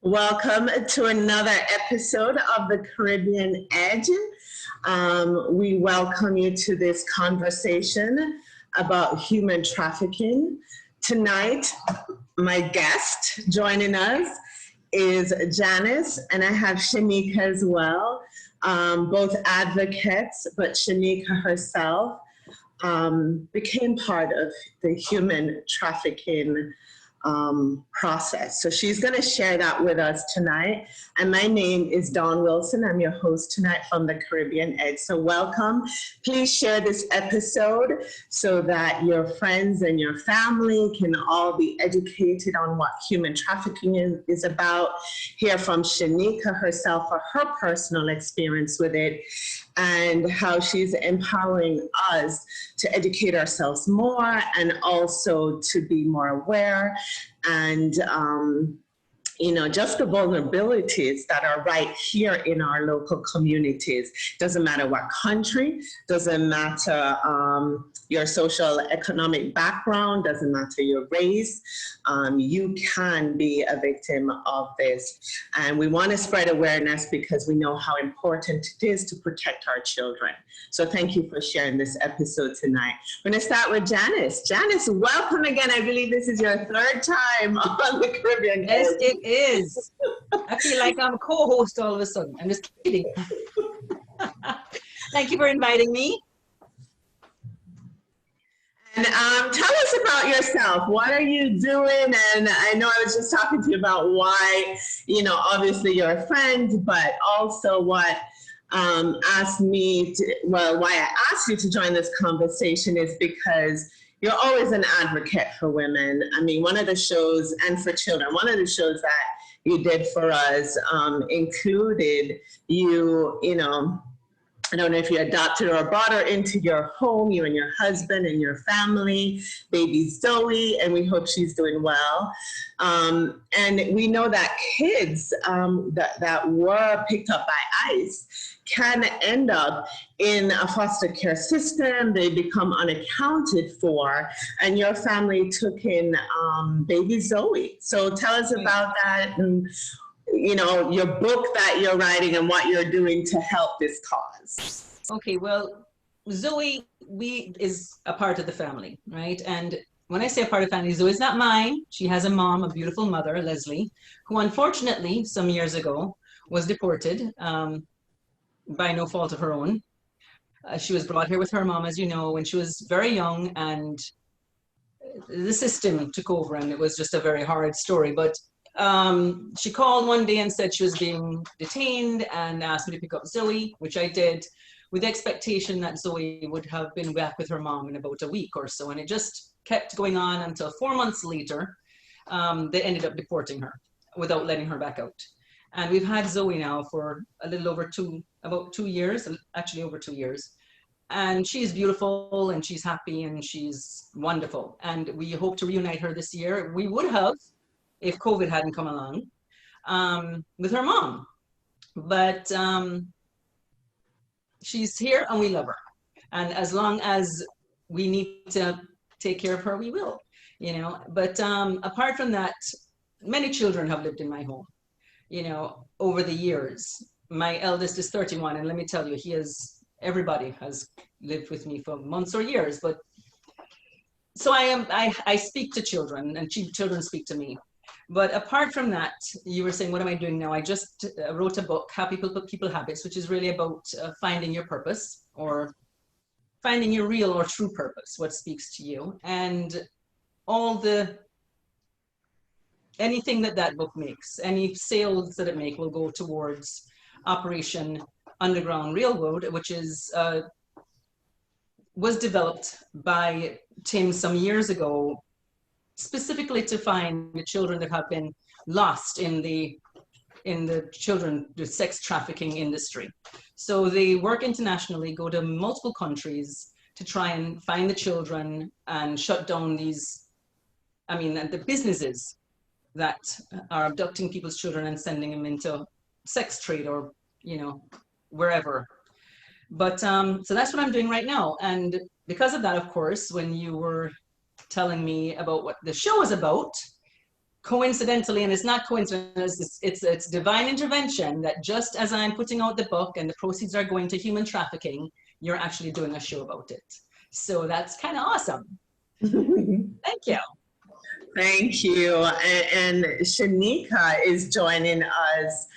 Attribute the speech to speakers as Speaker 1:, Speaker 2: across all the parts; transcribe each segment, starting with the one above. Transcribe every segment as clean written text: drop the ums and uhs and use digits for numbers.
Speaker 1: Welcome to another episode of the Caribbean Edge. We welcome you to this conversation about human trafficking. Tonight, my guest joining us is Janice, and I have Shanika as well, both advocates, but Shanika herself became part of the human trafficking process. So she's going to share that with us tonight. And my name is Dawn Wilson. I'm your host tonight from the Caribbean Edge. So welcome. Please share this episode so that your friends and your family can all be educated on what human trafficking is about. Hear from Shanika herself for her personal experience with it and how she's empowering us to educate ourselves more and also to be more aware and just the vulnerabilities that are right here in our local communities. Doesn't matter what country, doesn't matter your social economic background, doesn't matter your race, you can be a victim of this. And we want to spread awareness because we know how important it is to protect our children. So thank you for sharing this episode tonight. We're going to start with Janice. Janice, welcome again. I believe this is your third time on the Caribbean.
Speaker 2: Yes, it is. I feel like I'm a co-host all of a sudden. I'm just kidding. Thank you for inviting me.
Speaker 1: And tell us about yourself. What are you doing? And I know I was just talking to you about why, obviously you're a friend, but also what why I asked you to join this conversation is because you're always an advocate for women. I mean, one of the shows, and for children, one of the shows that you did for us included you, I don't know if you adopted or brought her into your home, you and your husband and your family, baby Zoe, and we hope she's doing well. And we know that kids that were picked up by ICE can end up in a foster care system. They become unaccounted for, and your family took in baby Zoe. So tell us about that and your book that you're writing and what you're doing to help this cause.
Speaker 2: Okay, well, Zoe is a part of the family, right? And when I say a part of the family, Zoe is not mine. She has a mom, a beautiful mother, Leslie, who unfortunately some years ago was deported by no fault of her own. She was brought here with her mom, as you know, when she was very young, and the system took over, and it was just a very hard story. But she called one day and said she was being detained and asked me to pick up Zoe, which I did, with the expectation that Zoe would have been back with her mom in about a week or so. And it just kept going on until 4 months later, they ended up deporting her without letting her back out. And we've had Zoe now for a little over about 2 years, actually over 2 years. And she's beautiful and she's happy and she's wonderful. And we hope to reunite her this year. We would have, if COVID hadn't come along, with her mom. But she's here and we love her. And as long as we need to take care of her, we will, But apart from that, many children have lived in my home, over the years. My eldest is 31, and let me tell you, everybody has lived with me for months or years. But so I speak to children, and children speak to me. But apart from that, you were saying, what am I doing now? I just wrote a book, Happy People Habits, which is really about finding your purpose, or finding your real or true purpose, what speaks to you. And anything that book makes, any sales that it makes will go towards Operation Underground Railroad, which was developed by Tim some years ago, specifically to find the children that have been lost in the sex trafficking industry. So they work internationally, go to multiple countries to try and find the children and shut down the businesses that are abducting people's children and sending them into sex trade or, wherever. But so that's what I'm doing right now. And because of that, of course, when you were telling me about what the show is about, coincidentally, and it's not coincidence, it's divine intervention that just as I'm putting out the book and the proceeds are going to human trafficking, you're actually doing a show about it. So that's kind of awesome. Thank you.
Speaker 1: Thank you. And Shanika is joining us,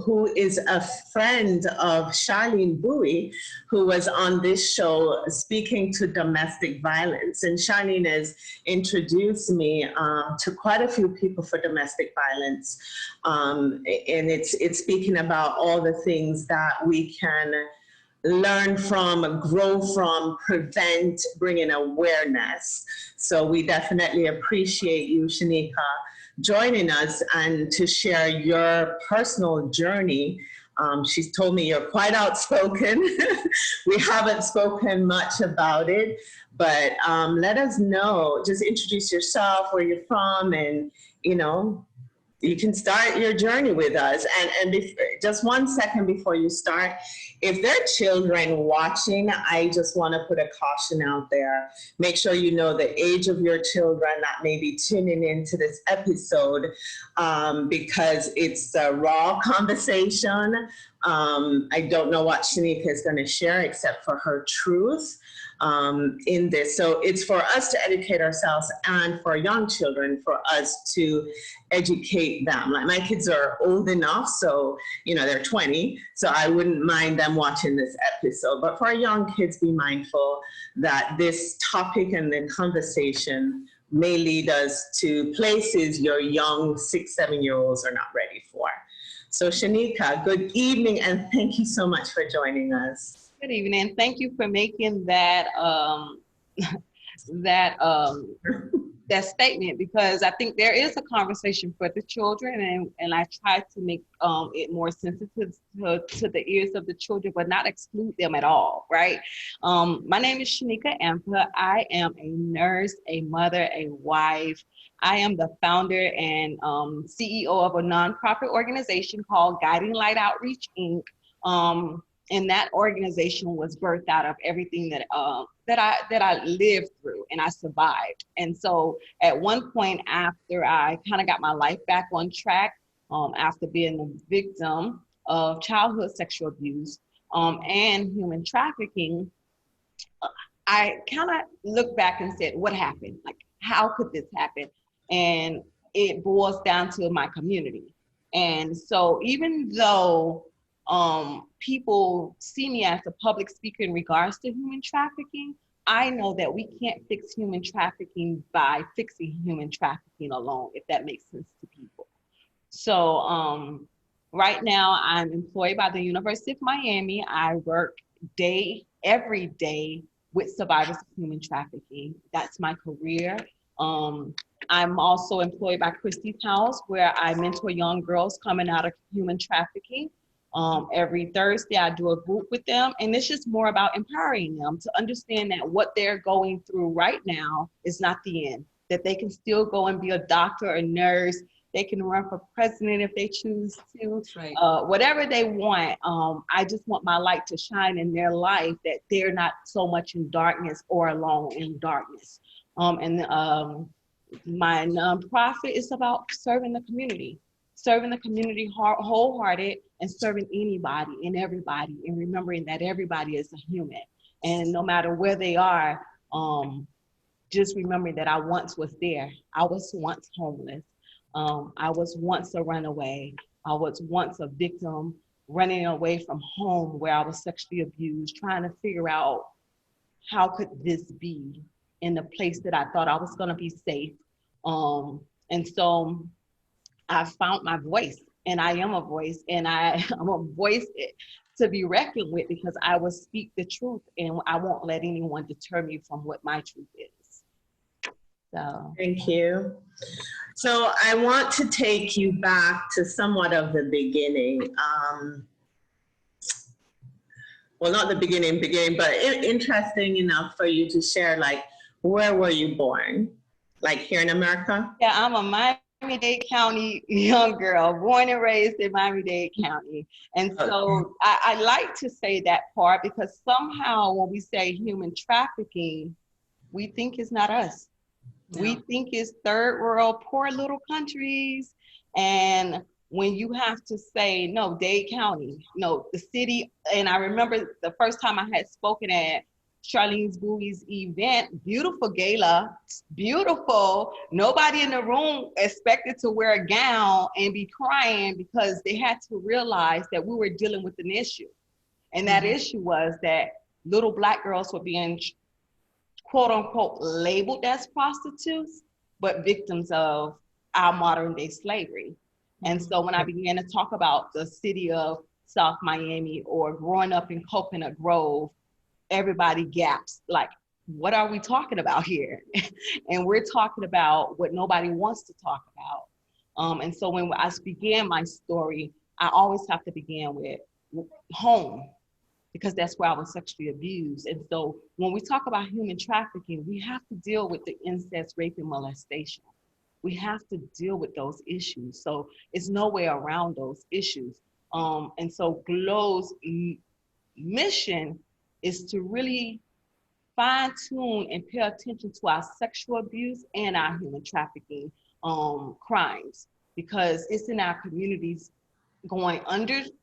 Speaker 1: who is a friend of Charlene Bowie, who was on this show speaking to domestic violence. And Charlene has introduced me to quite a few people for domestic violence. And it's speaking about all the things that we can learn from, grow from, prevent, bring in awareness. So we definitely appreciate you, Shanika, joining us and to share your personal journey. She's told me you're quite outspoken. We haven't spoken much about it, but let us know, just introduce yourself, where you're from, and, you know, you can start your journey with us. And just 1 second before you start, if there are children watching, I just want to put a caution out there. Make sure you know the age of your children that may be tuning into this episode, because it's a raw conversation. I don't know what Shanika is going to share except for her truth in this. So it's for us to educate ourselves, and for young children, for us to educate them. Like, my kids are old enough, so, you know, they're 20, so I wouldn't mind them watching this episode. But for our young kids, be mindful that this topic and the conversation may lead us to places your young 6-7-year-olds are not ready for. So Shanika, good evening, and thank you so much for joining us.
Speaker 3: Good evening. Thank you for making that that statement, because I think there is a conversation for the children, and I try to make it more sensitive to the ears of the children, but not exclude them at all, right? My name is Shanika Ampah. I am a nurse, a mother, a wife. I am the founder and CEO of a nonprofit organization called Guiding Light Outreach, Inc. And that organization was birthed out of everything that I lived through and I survived. And so at one point, after I kind of got my life back on track, after being a victim of childhood sexual abuse and human trafficking, I kind of looked back and said, what happened? Like, how could this happen? And it boils down to my community. And so even though people see me as a public speaker in regards to human trafficking, I know that we can't fix human trafficking by fixing human trafficking alone, if that makes sense to people. So right now I'm employed by the University of Miami. I work every day with survivors of human trafficking. That's my career. I'm also employed by Christie's House, where I mentor young girls coming out of human trafficking. Every Thursday, I do a group with them, and it's just more about empowering them to understand that what they're going through right now is not the end, that they can still go and be a doctor, a nurse, they can run for president if they choose to, right. Whatever they want. I just want my light to shine in their life, that they're not so much in darkness or alone in darkness. My nonprofit is about serving the community wholehearted, and serving anybody and everybody, and remembering that everybody is a human. And no matter where they are, just remembering that I once was there. I was once homeless. I was once a runaway. I was once a victim running away from home where I was sexually abused, trying to figure out how could this be in the place that I thought I was gonna be safe. And so I found my voice, and I am a voice, and I'm a voice to be reckoned with, because I will speak the truth, and I won't let anyone deter me from what my truth is. So. Thank you.
Speaker 1: So I want to take you back to somewhat of the beginning. Well, not the beginning, but interesting enough for you to share, like, where were you born? Like, here in America?
Speaker 3: Yeah, I'm a Miami-Dade County young girl, born and raised in Miami-Dade County. And so I like to say that part, because somehow when we say human trafficking, we think it's not us. We think it's third world, poor little countries. And when you have to say, no, Dade County, no, the city. And I remember the first time I had spoken at Charlene's Bowie's event, beautiful gala, beautiful. Nobody in the room expected to wear a gown and be crying because they had to realize that we were dealing with an issue. And that issue was that little Black girls were being, quote unquote, labeled as prostitutes, but victims of our modern day slavery. And so when I began to talk about the city of South Miami or growing up in Coconut Grove, everybody gaps, like, what are we talking about here? And we're talking about what nobody wants to talk about. And so when I began my story, I always have to begin with home, because that's where I was sexually abused. And so when we talk about human trafficking, we have to deal with the incest, rape, and molestation. We have to deal with those issues. So it's no way around those issues. And so GLOW's mission is to really fine tune and pay attention to our sexual abuse and our human trafficking crimes, because it's in our communities going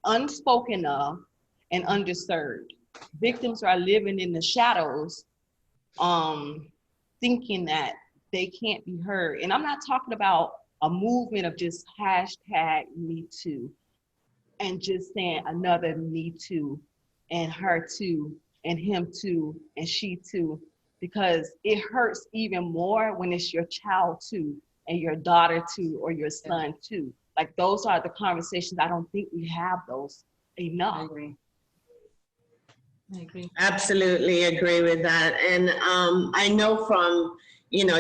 Speaker 3: unspoken of and underserved. Victims are living in the shadows, thinking that they can't be heard. And I'm not talking about a movement of just hashtag Me Too and just saying another Me Too and her too and him too and she too, because it hurts even more when it's your child too and your daughter too or your son too. Like, those are the conversations. I don't think we have those enough.
Speaker 2: I agree.
Speaker 1: Absolutely agree with that. And I know from,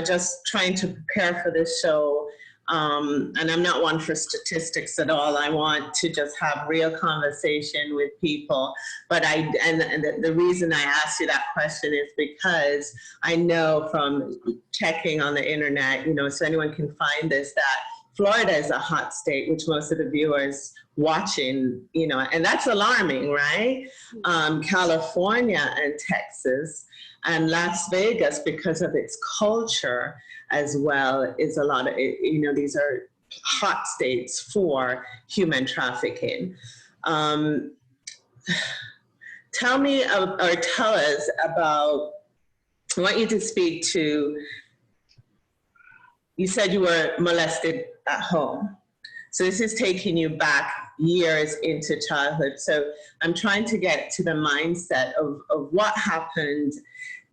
Speaker 1: just trying to prepare for this show, and I'm not one for statistics at all. I want to just have real conversation with people. But the reason I asked you that question is because I know from checking on the internet, so anyone can find this, that Florida is a hot state, which most of the viewers watching, and that's alarming, right? California and Texas and Las Vegas, because of its culture as well, is a lot of, these are hot states for human trafficking. Tell me, or tell us about, I want you to speak to, you said you were molested at home. So this is taking you back years into childhood. So I'm trying to get to the mindset of what happened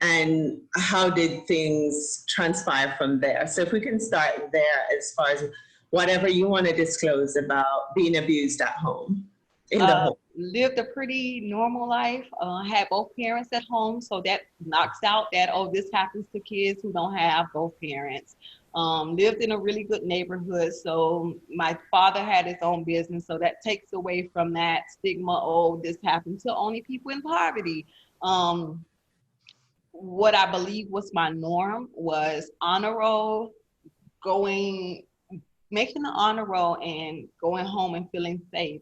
Speaker 1: and how did things transpire from there. So if we can start there, as far as whatever you want to disclose about being abused at home, in the home.
Speaker 3: Lived a pretty normal life, had both parents at home. So that knocks out that, oh, this happens to kids who don't have both parents. Lived in a really good neighborhood. So my father had his own business. So that takes away from that stigma, oh, this happened to only people in poverty. What I believe was my norm was honor roll, making the honor roll and going home and feeling safe.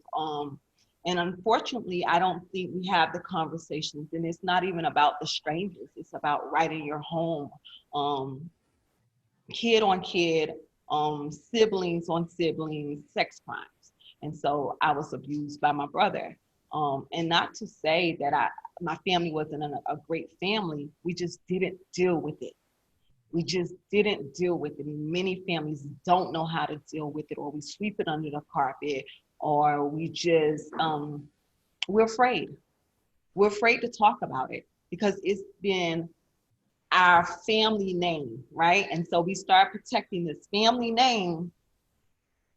Speaker 3: And unfortunately, I don't think we have the conversations, and it's not even about the strangers. It's about right in your home. Kid on kid, siblings on siblings, sex crimes. And so I was abused by my brother. And not to say that my family wasn't a great family, we just didn't deal with it. We just didn't deal with it. Many families don't know how to deal with it, or we sweep it under the carpet, or we just, we're afraid. We're afraid to talk about it because it's been our family name, right? And so we start protecting this family name,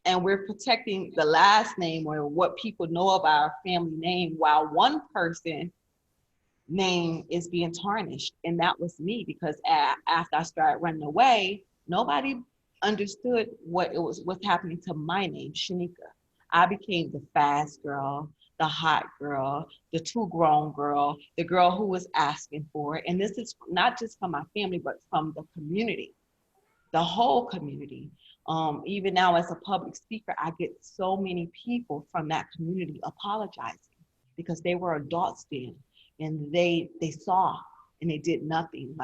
Speaker 3: and we're protecting the last name or what people know of our family name, while one person name is being tarnished. And that was me, because after I started running away, nobody understood what's happening to my name, Shanika. I became the fast girl, the hot girl, the too grown girl, the girl who was asking for it. And this is not just from my family, but from the community, the whole community. Even now as a public speaker, I get so many people from that community apologizing because they were adults then, and they saw and they did nothing.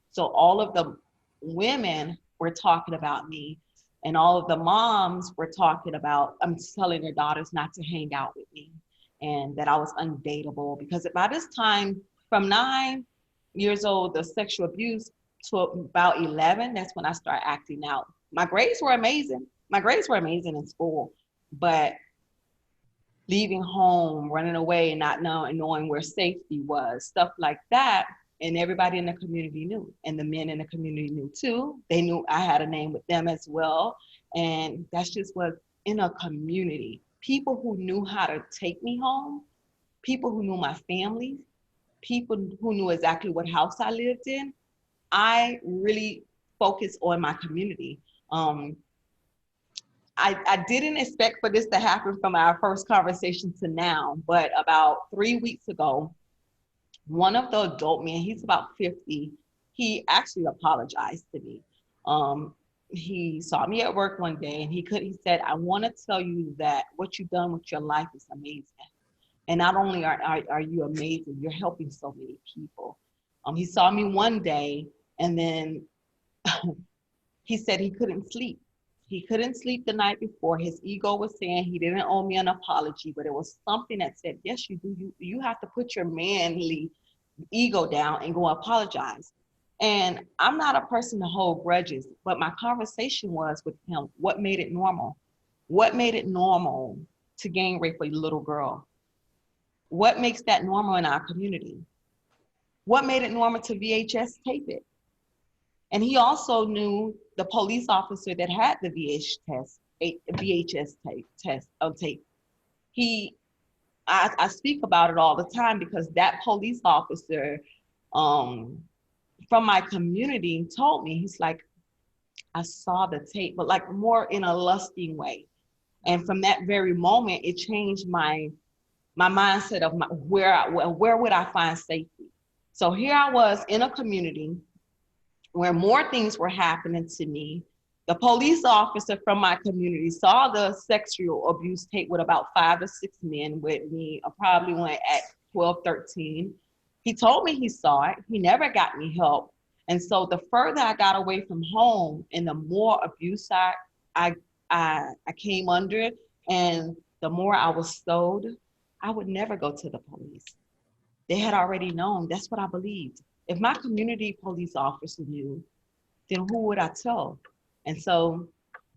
Speaker 3: So all of the women were talking about me. And all of the moms were talking about, I'm telling their daughters not to hang out with me and that I was undateable, because by this time, from 9 years old, the sexual abuse, to about 11, that's when I started acting out. My grades were amazing. My grades were amazing in school, but leaving home, running away, and not knowing where safety was, stuff like that. And everybody in the community knew, and the men in the community knew too. They knew I had a name with them as well. And that's just what, in a community, people who knew how to take me home, people who knew my family, people who knew exactly what house I lived in. I really focused on my community. I didn't expect for this to happen from our first conversation to now, but about 3 weeks ago, one of the adult men, he's about 50, he actually apologized to me. He saw me at work one day and he said, I want to tell you that what you've done with your life is amazing. And not only are you amazing, you're helping so many people. He saw me one day and then he said he couldn't sleep. He couldn't sleep the night before. His ego was saying he didn't owe me an apology, but it was something that said, yes, you do. You have to put your manly ego down and go apologize. And I'm not a person to hold grudges, but my conversation was with him, what made it normal? What made it normal to gang rape a little girl? What makes that normal in our community? What made it normal to VHS tape it? And he also knew the police officer that had the VHS tape. I speak about it all the time because that police officer from my community told me, he's like, I saw the tape, but like more in a lusting way. And from that very moment, it changed my mindset of where would I find safety? So here I was in a community where more things were happening to me. The police officer from my community saw the sexual abuse tape with about 5 or 6 men with me. I probably went at 12, 13. He told me he saw it. He never got me help. And so the further I got away from home and the more abuse I came under, and the more I was sold, I would never go to the police. They had already known. That's what I believed. If my community police officer knew, then who would I tell? And so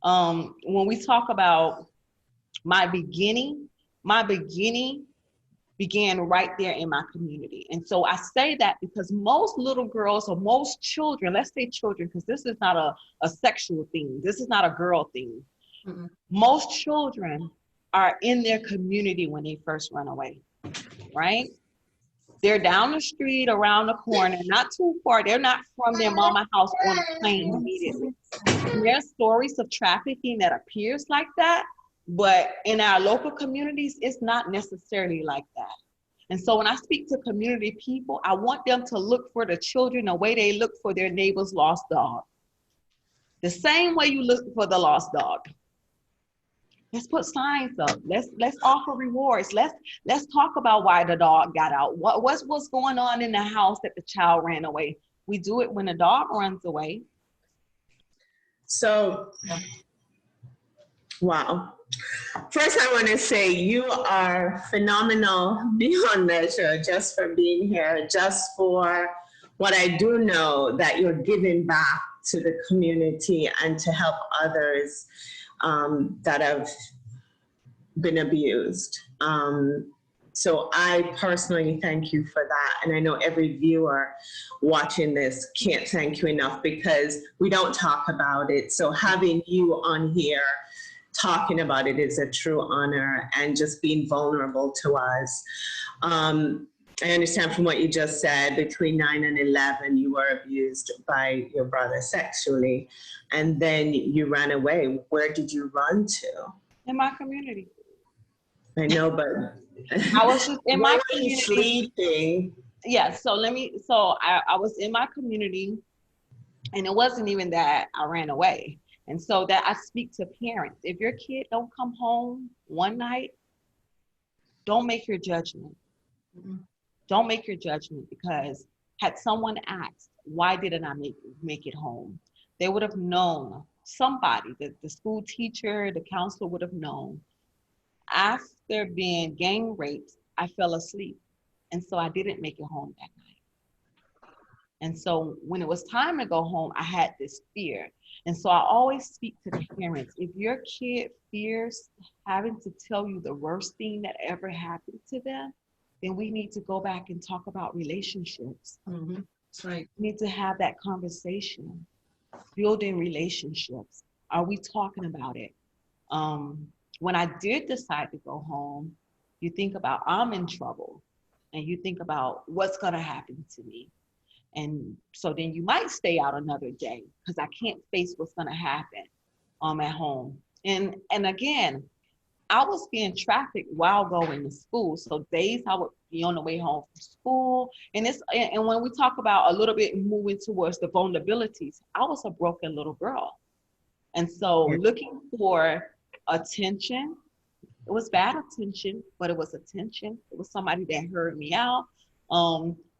Speaker 3: when we talk about my beginning began right there in my community. And so I say that because most little girls or most children, let's say children, because this is not a sexual thing. This is not a girl thing. Mm-hmm. Most children are in their community when they first run away, right? They're down the street, around the corner, not too far. They're not from their mama house on a plane immediately. And there's stories of trafficking that appears like that, but in our local communities, it's not necessarily like that. And so when I speak to community people, I want them to look for the children the way they look for their neighbor's lost dog. The same way you look for the lost dog. Let's put signs up. Let's offer rewards. Let's talk about why the dog got out. What's going on in the house that the child ran away? We do it when the dog runs away.
Speaker 1: So, wow. First, I want to say you are phenomenal beyond measure just for being here, just for what I do know that you're giving back to the community and to help others that have been abused. So I personally thank you for that. And I know every viewer watching this can't thank you enough because we don't talk about it. So having you on here talking about it is a true honor, and just being vulnerable to us. I understand from what you just said, between 9 and 11, you were abused by your brother sexually, and then you ran away. Where did you run to?
Speaker 3: In my community.
Speaker 1: I know, but
Speaker 3: I was just in my community.
Speaker 1: Sleeping.
Speaker 3: Yeah, so I was in my community, and it wasn't even that I ran away. And so that I speak to parents. If your kid don't come home one night, don't make your judgment. Mm-hmm. Don't make your judgment, because had someone asked, why didn't I make it home? they would have known, somebody, the school teacher, the counselor would have known. After being gang raped, I fell asleep. And so I didn't make it home that night. And so when it was time to go home, I had this fear. And so I always speak to the parents. If your kid fears having to tell you the worst thing that ever happened to them, then we need to go back and talk about relationships.
Speaker 2: Mm-hmm. That's right.
Speaker 3: We need to have that conversation, building relationships. Are we talking about it? When I did decide to go home, you think about I'm in trouble, and you think about what's going to happen to me. And so then you might stay out another day because I can't face what's going to happen at home. And again, I was being trafficked while going to school. So days I would be on the way home from school. And when we talk about a little bit moving towards the vulnerabilities, I was a broken little girl. And so looking for attention, it was bad attention, but it was attention. It was somebody that heard me out.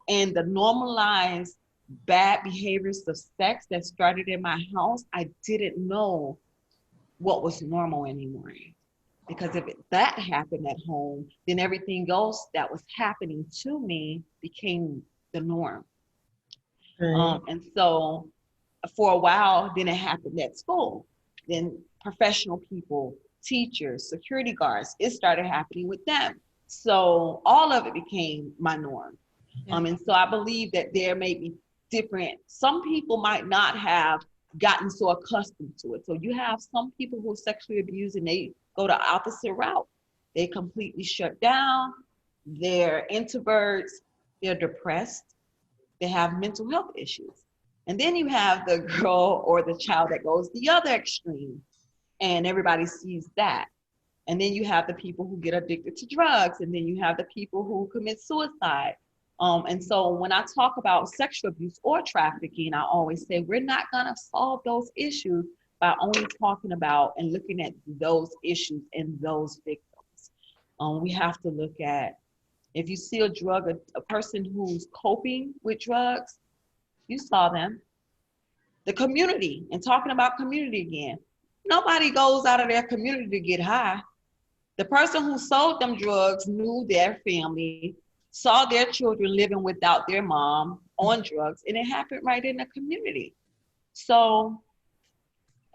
Speaker 3: And the normalized bad behaviors of sex that started in my house, I didn't know what was normal anymore. Because if that happened at home, then everything else that was happening to me became the norm. And so for a while, then it happened at school. Then professional people, teachers, security guards, it started happening with them. So all of it became my norm. Yeah. And so I believe that there may be different, some people might not have gotten so accustomed to it. So you have some people who are sexually abused and they go the opposite route. They completely shut down. They're introverts. They're depressed. They have mental health issues. And then you have the girl or the child that goes the other extreme, and everybody sees that. And then you have the people who get addicted to drugs, and then you have the people who commit suicide. And so when I talk about sexual abuse or trafficking, I always say we're not gonna solve those issues by only talking about and looking at those issues and those victims. We have to look at, if you see a person who's coping with drugs, you saw them. The community, and talking about community again, nobody goes out of their community to get high. The person who sold them drugs knew their family, saw their children living without their mom on drugs, and it happened right in the community. So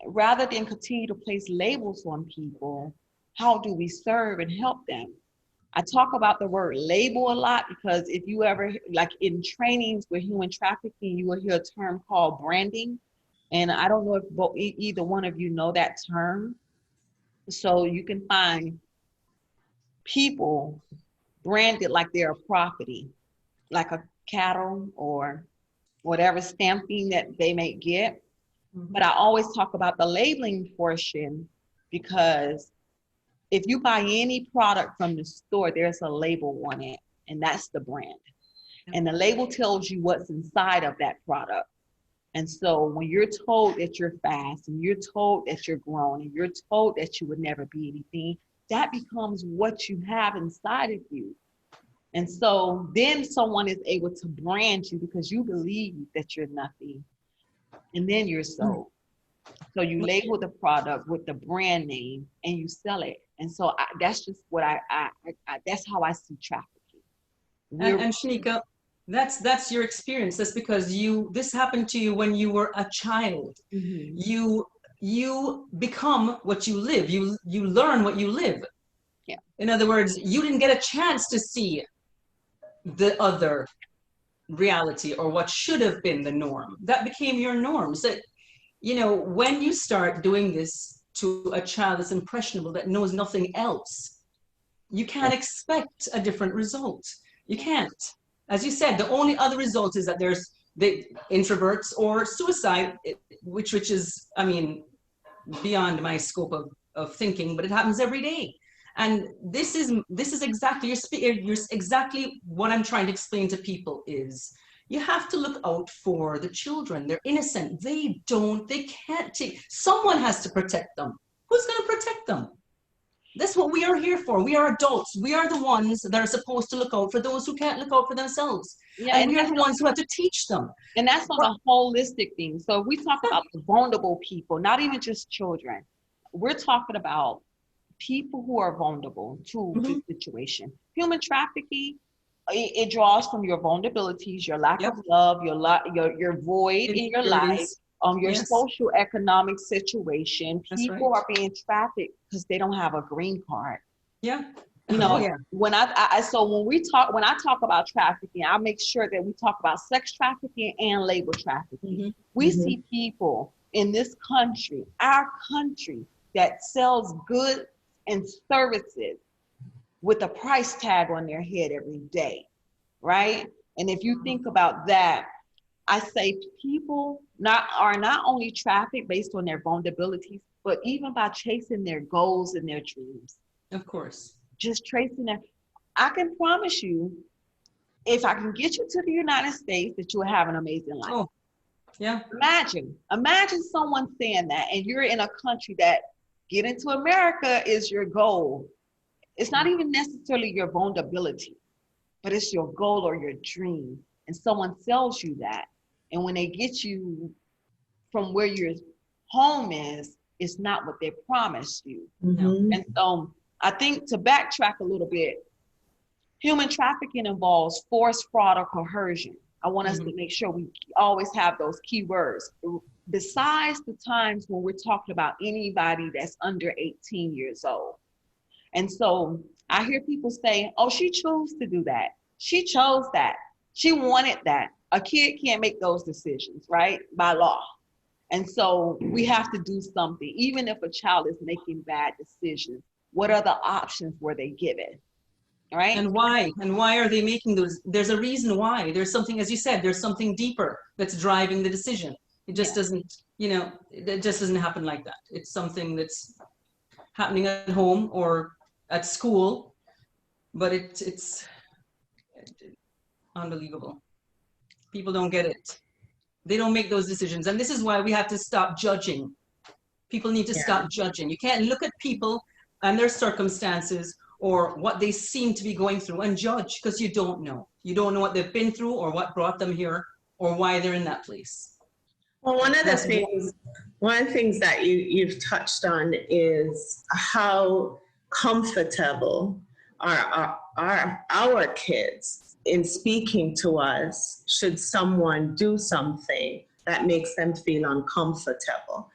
Speaker 3: rather than continue to place labels on people, how do we serve and help them? I talk about the word label a lot because if you ever, like in trainings with human trafficking, you will hear a term called branding. And I don't know if either one of you know that term. So you can find people branded like they're a property, like a cattle or whatever stamping that they may get. Mm-hmm. But I always talk about the labeling portion because if you buy any product from the store, there's a label on it, and that's the brand. And the label tells you what's inside of that product. And so when you're told that you're fast, and you're told that you're grown, and you're told that you would never be anything, that becomes what you have inside of you. And so then someone is able to brand you because you believe that you're nothing. And then you're sold. So you label the product with the brand name and you sell it. And so that's just what that's how I see trafficking.
Speaker 2: And Shanika, that's your experience. That's because this happened to you when you were a child. Mm-hmm. You become what you live. You learn what you live. Yeah. In other words, you didn't get a chance to see the other reality or what should have been the norm. That became your norm. So, when you start doing this to a child that's impressionable, that knows nothing else, you can't expect a different result. You can't. As you said, the only other result is that there's the introverts or suicide, which is, beyond my scope of thinking, but it happens every day. And this is exactly exactly what I'm trying to explain to people is you have to look out for the children. They're innocent. They can't take, someone has to protect them. Who's going to protect them? That's what we are here for. We are adults. We are the ones that are supposed to look out for those who can't look out for themselves.
Speaker 3: Yeah,
Speaker 2: And we are the ones who have to teach them.
Speaker 3: and that's on a holistic thing. So if we talk about the vulnerable people, not even just children, we're talking about people who are vulnerable to this situation. Human trafficking, it draws from your vulnerabilities, your lack of love, your void in your life, your social economic situation. People are being trafficked because they don't have a green card.
Speaker 2: Yeah.
Speaker 3: You know, when when I talk about trafficking, I make sure that we talk about sex trafficking and labor trafficking. We see people in this country, our country, that sells goods and services with a price tag on their head every day, right? And if you think about that, I say people are not only trafficked based on their vulnerabilities, but even by chasing their goals and their dreams.
Speaker 2: Of course.
Speaker 3: Just tracing that. I can promise you, if I can get you to the United States, that you will have an amazing life.
Speaker 2: Oh, yeah.
Speaker 3: Imagine someone saying that, and you're in a country that getting to America is your goal. It's not even necessarily your vulnerability, but it's your goal or your dream. And someone sells you that. And when they get you from where your home is, it's not what they promised you. And so I think, to backtrack a little bit, human trafficking involves force, fraud, or coercion. I want us to make sure we always have those key words. Besides the times when we're talking about anybody that's under 18 years old. And so I hear people say, oh, she chose to do that. She chose that. She wanted that. A kid can't make those decisions, right? By law. And so we have to do something. Even if a child is making bad decisions, what other options were they given? Right?
Speaker 2: And why? And why are they making those? There's a reason why. There's something, as you said, there's something deeper that's driving the decision. It just doesn't, it just doesn't happen like that. It's something that's happening at home or at school, but it's unbelievable. People don't get it. They don't make those decisions. And this is why we have to stop judging. People need to stop judging. You can't look at people and their circumstances or what they seem to be going through and judge, because you don't know. You don't know what they've been through or what brought them here or why they're in that place.
Speaker 1: Well, one of the things that you've touched on is how comfortable are our kids in speaking to us should someone do something that makes them feel uncomfortable.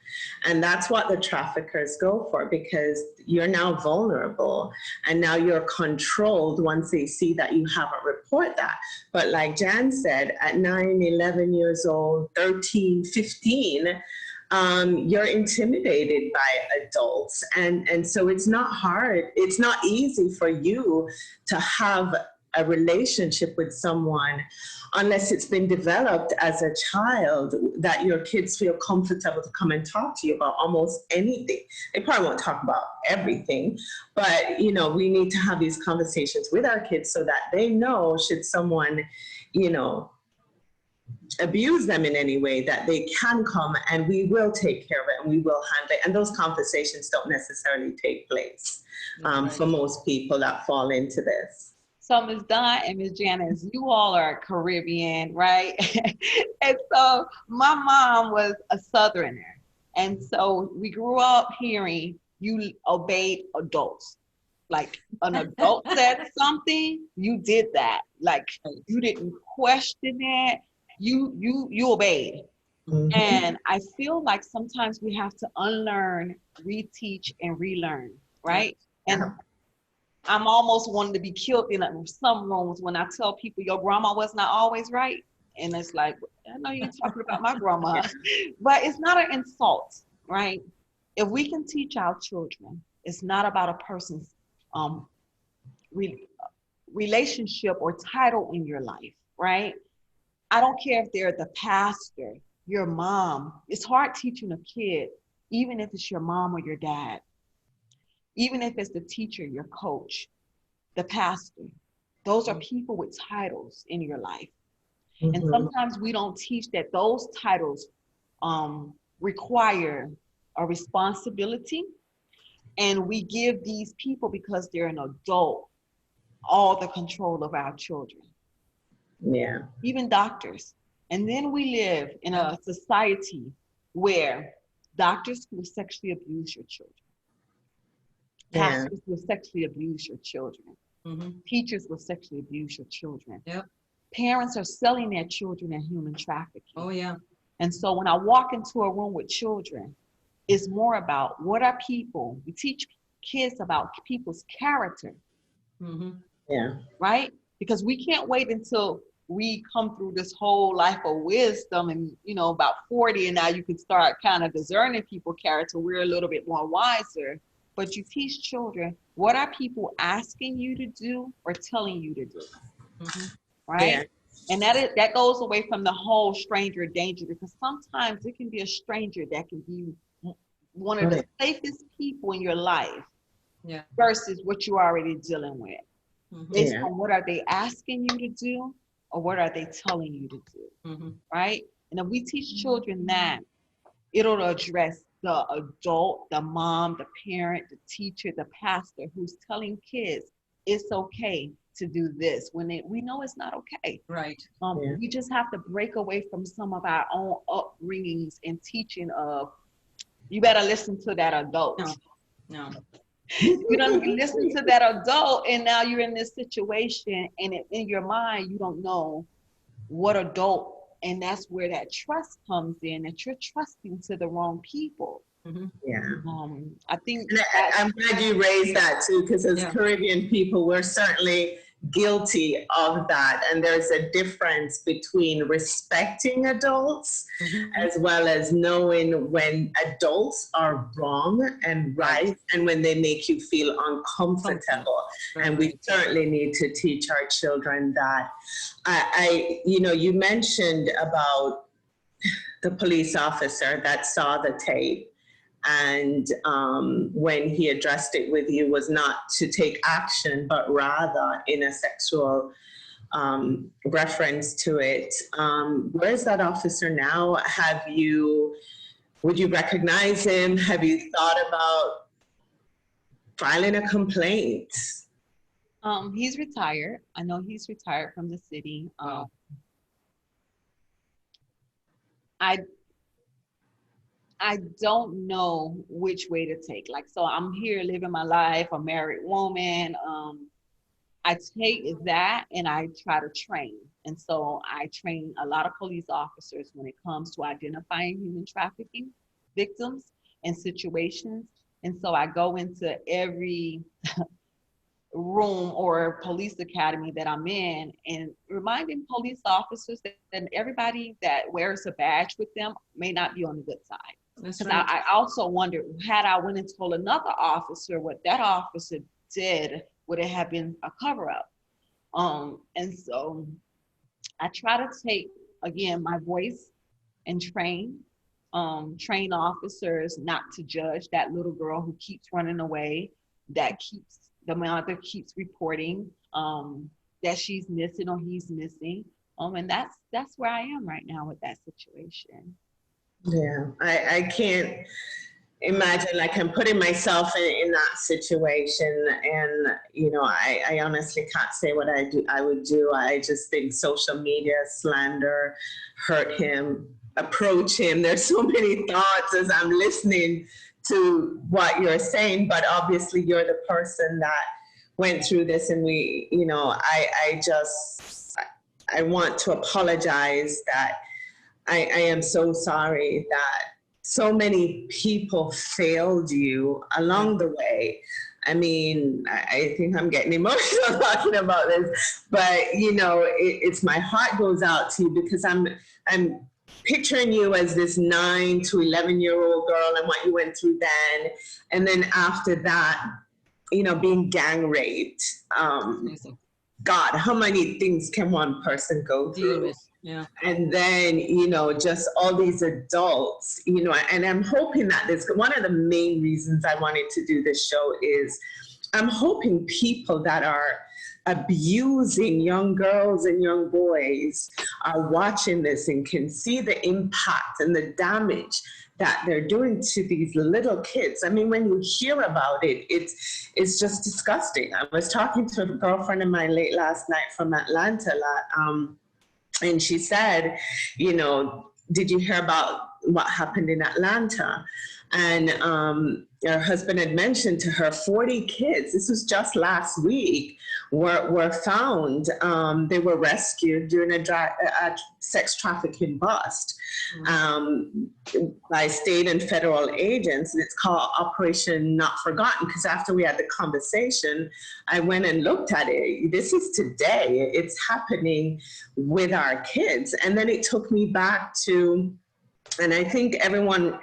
Speaker 1: And that's what the traffickers go for, because you're now vulnerable and now you're controlled once they see that you haven't reported that. But like Jan said, at 9, 11 years old, 13, 15, you're intimidated by adults. And so it's not hard. It's not easy for you to have a relationship with someone unless it's been developed as a child, that your kids feel comfortable to come and talk to you about almost anything. They probably won't talk about everything, but we need to have these conversations with our kids so that they know, should someone, abuse them in any way, that they can come and we will take care of it and we will handle it. And those conversations don't necessarily take place for most people that fall into this.
Speaker 3: So Ms. Dawn and Ms. Janice, you all are Caribbean, right? And so my mom was a Southerner. And so we grew up hearing you obeyed adults. Like an adult said something, you did that. Like you didn't question it, you obeyed. And I feel like sometimes we have to unlearn, reteach, and relearn, right? And I'm almost wanting to be killed in some rooms when I tell people your grandma was not always right. And it's like, I know you're talking about my grandma, but it's not an insult, right? If we can teach our children, it's not about a person's relationship or title in your life, right? I don't care if they're the pastor, your mom. It's hard teaching a kid, even if it's your mom or your dad. Even if it's the teacher, your coach, the pastor, those are people with titles in your life. And sometimes we don't teach that those titles require a responsibility. And we give these people, because they're an adult, all the control of our children.
Speaker 1: Yeah.
Speaker 3: even doctors. And then we live in a society where doctors will sexually abuse your children.
Speaker 1: Yeah.
Speaker 3: Pastors will sexually abuse your children. Teachers will sexually abuse your children.
Speaker 2: Yep.
Speaker 3: Parents are selling their children in human trafficking.
Speaker 2: Oh, yeah.
Speaker 3: And so when I walk into a room with children, it's more about what are people. We teach kids about people's character.
Speaker 1: Yeah.
Speaker 3: Right? Because we can't wait until we come through this whole life of wisdom and, you know, about 40, and now you can start kind of discerning people's character. We're a little bit more wiser. But you teach children, what are people asking you to do or telling you to do? Right?
Speaker 1: Yeah.
Speaker 3: And that goes away from the whole stranger danger, because sometimes it can be a stranger that can be one of the safest people in your life versus what you're already dealing with. Based on what are they asking you to do or what are they telling you to do, right? And if we teach children that, it'll address the adult, the mom, the parent, the teacher, the pastor who's telling kids it's okay to do this when we know it's not okay.
Speaker 2: Right.
Speaker 3: We just have to break away from some of our own upbringings and teaching of, you better listen to that adult.
Speaker 2: No.
Speaker 3: You don't listen to that adult, and now you're in this situation, and in your mind, you don't know what adult, and that's where that trust comes in, that you're trusting to the wrong people.
Speaker 1: Yeah.
Speaker 3: I think
Speaker 1: I'm glad you raised that too, because as Caribbean people, we're certainly guilty of that. And there's a difference between respecting adults as well as knowing when adults are wrong and right, and when they make you feel uncomfortable. And we certainly need to teach our children that. You mentioned about the police officer that saw the tape, and when he addressed it with you was not to take action, but rather in a sexual reference to it. Where's that officer now? Would you recognize him? Have you thought about filing a complaint?
Speaker 3: He's retired. I know he's retired from the city. I don't know which way to take. Like, so I'm here living my life, a married woman. I take that and I try to train. And so I train a lot of police officers when it comes to identifying human trafficking victims and situations. And so I go into every room or police academy that I'm in and reminding police officers that everybody that wears a badge with them may not be on the good side.
Speaker 2: That's
Speaker 3: Because
Speaker 2: right.
Speaker 3: I also wondered, had I went and told another officer what that officer did, would it have been a cover-up? And so I try to take, again, my voice and train officers not to judge that little girl who keeps running away, the mother keeps reporting that she's missing or he's missing. And that's where I am right now with that situation.
Speaker 1: Yeah, I can't imagine, like, I'm putting myself in that situation, and I honestly can't say what I would do. I just think social media slander, hurt him, approach him. There's so many thoughts as I'm listening to what you're saying, but obviously you're the person that went through this, and I want to apologize that I am so sorry that so many people failed you along the way. I mean, I think I'm getting emotional talking about this, but it's my heart goes out to you, because I'm picturing you as this 9 to 11-year-old girl and what you went through then, and then after that, being gang raped. God, how many things can one person go through?
Speaker 2: Yeah.
Speaker 1: And then, just all these adults, and I'm hoping that one of the main reasons I wanted to do this show is I'm hoping people that are abusing young girls and young boys are watching this and can see the impact and the damage that they're doing to these little kids. I mean, when you hear about it, it's just disgusting. I was talking to a girlfriend of mine late last night from Atlanta And she said, you know, did you hear about what happened in Atlanta? And her husband had mentioned to her 40 kids, this was just last week, were found. They were rescued during a sex trafficking bust by state and federal agents. And it's called Operation Not Forgotten, because after we had the conversation, I went and looked at it. This is today. It's happening with our kids. And then it took me back to, and I think everyone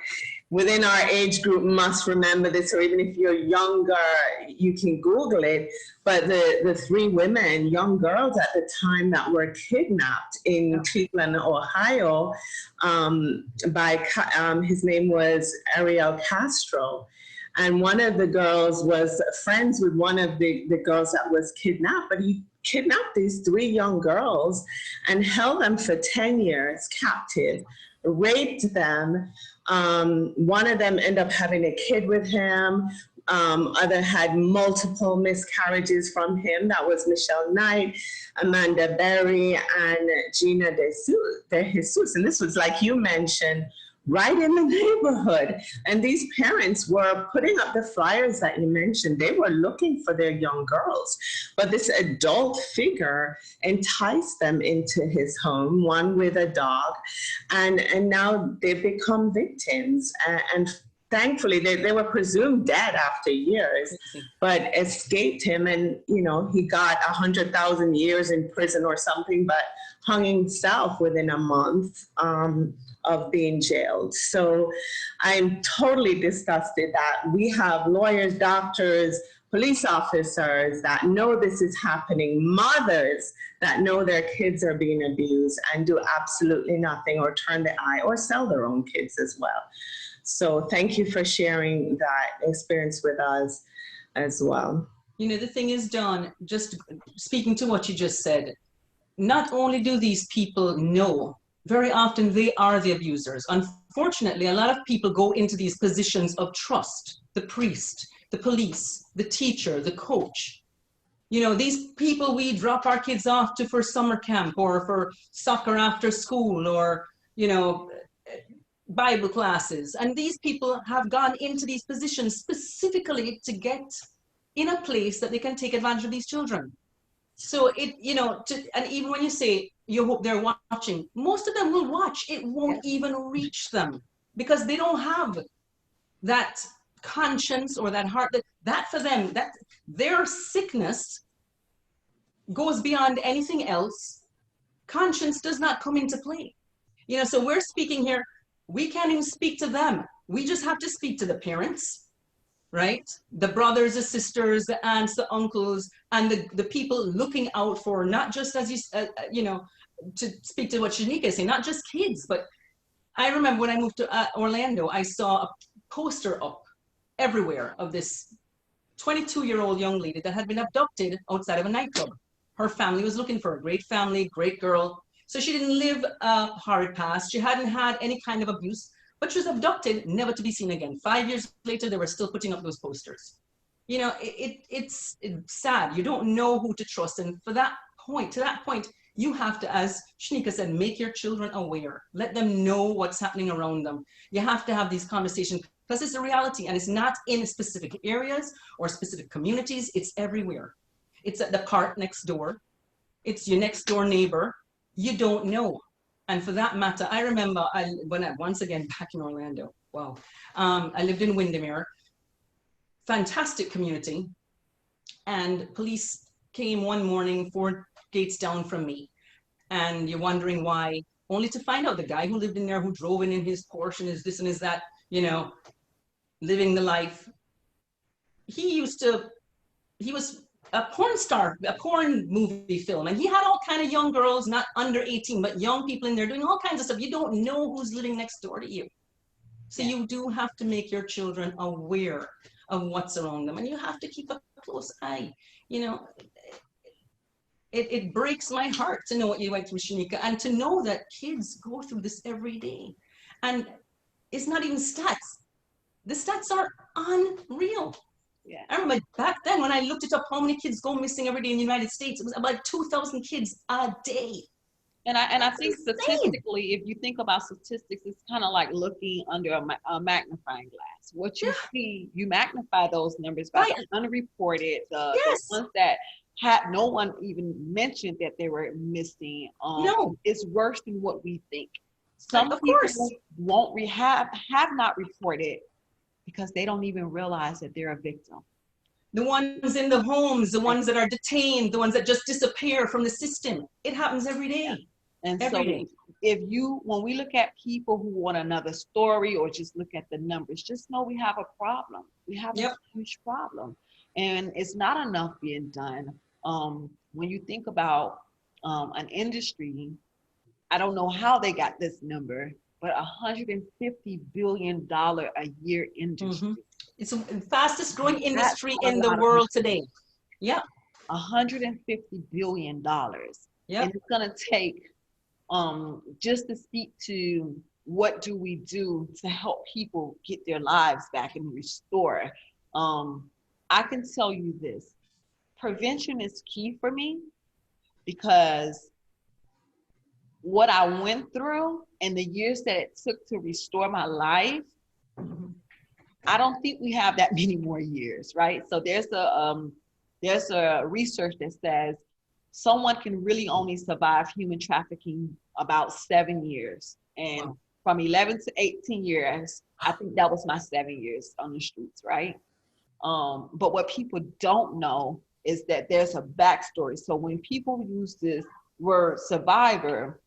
Speaker 1: within our age group must remember this, or even if you're younger, you can Google it. But the three women, young girls at the time, that were kidnapped in Cleveland, Ohio, by, his name was Ariel Castro. And one of the girls was friends with one of the girls that was kidnapped, but he kidnapped these three young girls and held them for 10 years captive, raped them. One of them ended up having a kid with him. Other had multiple miscarriages from him. That was Michelle Knight, Amanda Berry, and Gina De Jesus. And this was, like you mentioned, right in the neighborhood. And these parents were putting up the flyers that you mentioned. They were looking for their young girls. But this adult figure enticed them into his home, one with a dog. And now they've become victims. And thankfully, they were presumed dead after years, but escaped him. And, you know, he got 100,000 years in prison or something, but hung himself within a month of being jailed. So I'm totally disgusted that we have lawyers, doctors, police officers that know this is happening, mothers that know their kids are being abused and do absolutely nothing, or turn the eye, or sell their own kids as well. So thank you for sharing that experience with us as well.
Speaker 2: You know, the thing is, Dawn, just speaking to what you just said, not only do these people know, very often they are the abusers. Unfortunately, a lot of people go into these positions of trust, the priest, the police, the teacher, the coach. You know, these people we drop our kids off to for summer camp, or for soccer after school, or, you know, Bible classes. And these people have gone into these positions specifically to get in a place that they can take advantage of these children. So it, you know, and even when you say you hope they're watching, most of them will watch. It won't even reach them, because they don't have that conscience or that heart, that for them, that their sickness goes beyond anything else. Conscience does not come into play. You know, so we're speaking here, we can't even speak to them. We just have to speak to the parents, right? The brothers, the sisters, the aunts, the uncles, and the people looking out for, not just, as you know, to speak to what Shanika is saying, not just kids, but I remember when I moved to Orlando, I saw a poster up everywhere of this 22-year-old young lady that had been abducted outside of a nightclub. Her family was looking for a great family, great girl. So she didn't live a horrid past. She hadn't had any kind of abuse, but she was abducted, never to be seen again. 5 years later, they were still putting up those posters. You know, it's sad. You don't know who to trust. And to that point, you have to, as Shanika said, make your children aware. Let them know what's happening around them. You have to have these conversations, because it's a reality, and it's not in specific areas or specific communities. It's everywhere. It's at the park next door. It's your next door neighbor. You don't know. And for that matter, I remember once again back in Orlando, wow. I lived in Windermere, fantastic community. And police came one morning 4 gates down from me. And you're wondering why, only to find out the guy who lived in there, who drove in his Porsche and his this and his that, you know, living the life. He was a porn star, a porn movie film, and he had all kind of young girls, not under 18, but young people in there doing all kinds of stuff. You don't know who's living next door to you. So you do have to make your children aware of what's around them, and you have to keep a close eye. You know, it breaks my heart to know what you went through, Shanika, and to know that kids go through this every day. And it's not even stats. The stats are unreal.
Speaker 3: Yeah.
Speaker 2: I remember back then when I looked it up, how many kids go missing every day in the United States. It was about 2,000 kids a day.
Speaker 3: And I think
Speaker 2: insane.
Speaker 3: statistically, if you think about statistics, it's kind of like looking under a magnifying glass. What you see, you magnify those numbers by the unreported, the ones that had no one even mentioned that they were missing. It's worse than what we think. Some people won't have not reported because they don't even realize that they're a victim.
Speaker 2: The ones in the homes, the ones that are detained, the ones that just disappear from the system. It happens every day.
Speaker 3: Yeah. And so when we look at people who want another story or just look at the numbers, just know we have a problem. We have a huge problem. And it's not enough being done. When you think about an industry, I don't know how they got this number, but $150 billion a year industry.
Speaker 2: Mm-hmm. It's the fastest growing industry in the world today. Yeah.
Speaker 3: $150 billion. Yeah. And it's going to take, just to speak to what do we do to help people get their lives back and restore. I can tell you this, prevention is key for me because what I went through and the years that it took to restore my life, I don't think we have that many more years, right? So there's a research that says someone can really only survive human trafficking about 7 years. And from 11 to 18 years, I think that was my 7 years on the streets, right? But what people don't know is that there's a backstory. So when people use this word survivor,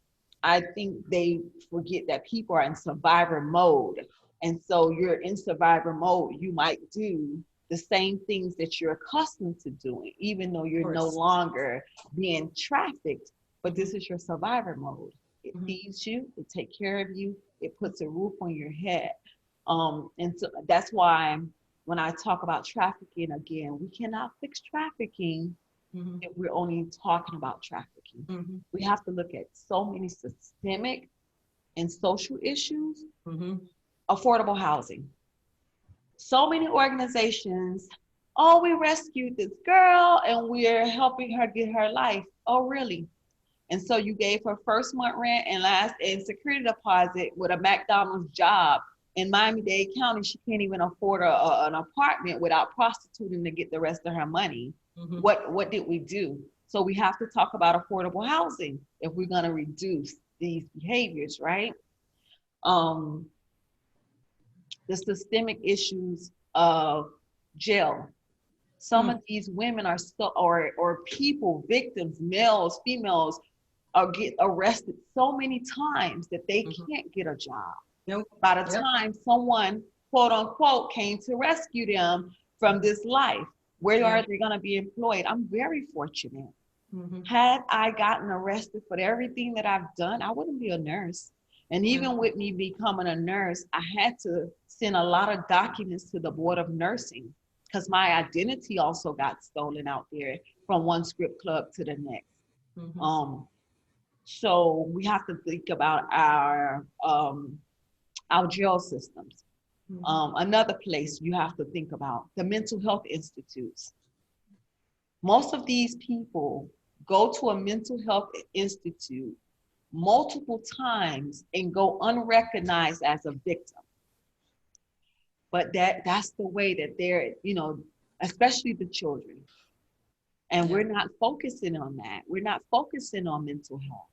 Speaker 3: I think they forget that people are in survivor mode. And so you're in survivor mode, you might do the same things that you're accustomed to doing, even though you're no longer being trafficked, but this is your survivor mode. It feeds you, it takes care of you, it puts a roof on your head. And so that's why when I talk about trafficking again, we cannot fix trafficking if we're only talking about trafficking. We have to look at so many systemic and social issues. Affordable housing. So many organizations, oh, we rescued this girl and we're helping her get her life. Oh, really? And so you gave her first month rent and security deposit with a McDonald's job in Miami-Dade County. She can't even afford an apartment without prostituting to get the rest of her money. What did we do? So we have to talk about affordable housing if we're going to reduce these behaviors, right? The systemic issues of jail. Some of these women are still, or people, victims, males, females, get arrested so many times that they can't get a job. By the time someone, quote unquote, came to rescue them from this life, where are they going to be employed? I'm very fortunate. Had I gotten arrested for everything that I've done, I wouldn't be a nurse. And even with me becoming a nurse, I had to send a lot of documents to the Board of Nursing because my identity also got stolen out there from one strip club to the next. So we have to think about our jail systems. Another place you have to think about, the mental health institutes. Most of these people go to a mental health institute multiple times and go unrecognized as a victim. But that's the way that they're, especially the children. And we're not focusing on that. We're not focusing on mental health,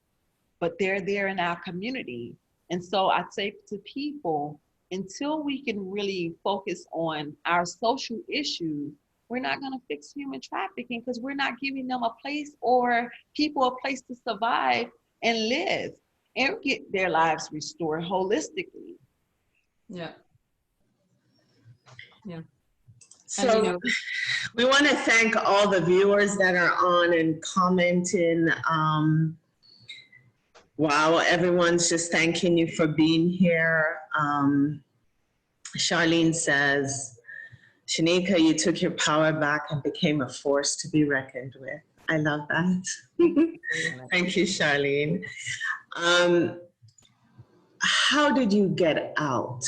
Speaker 3: but they're there in our community. And so I'd say to people, until we can really focus on our social issues, we're not going to fix human trafficking because we're not giving them a place or people a place to survive and live and get their lives restored holistically.
Speaker 1: So we want to thank all the viewers that are on and commenting. Wow, everyone's just thanking you for being here. Charlene says, Shanika, you took your power back and became a force to be reckoned with. I love that. Thank you, Charlene. How did you get out?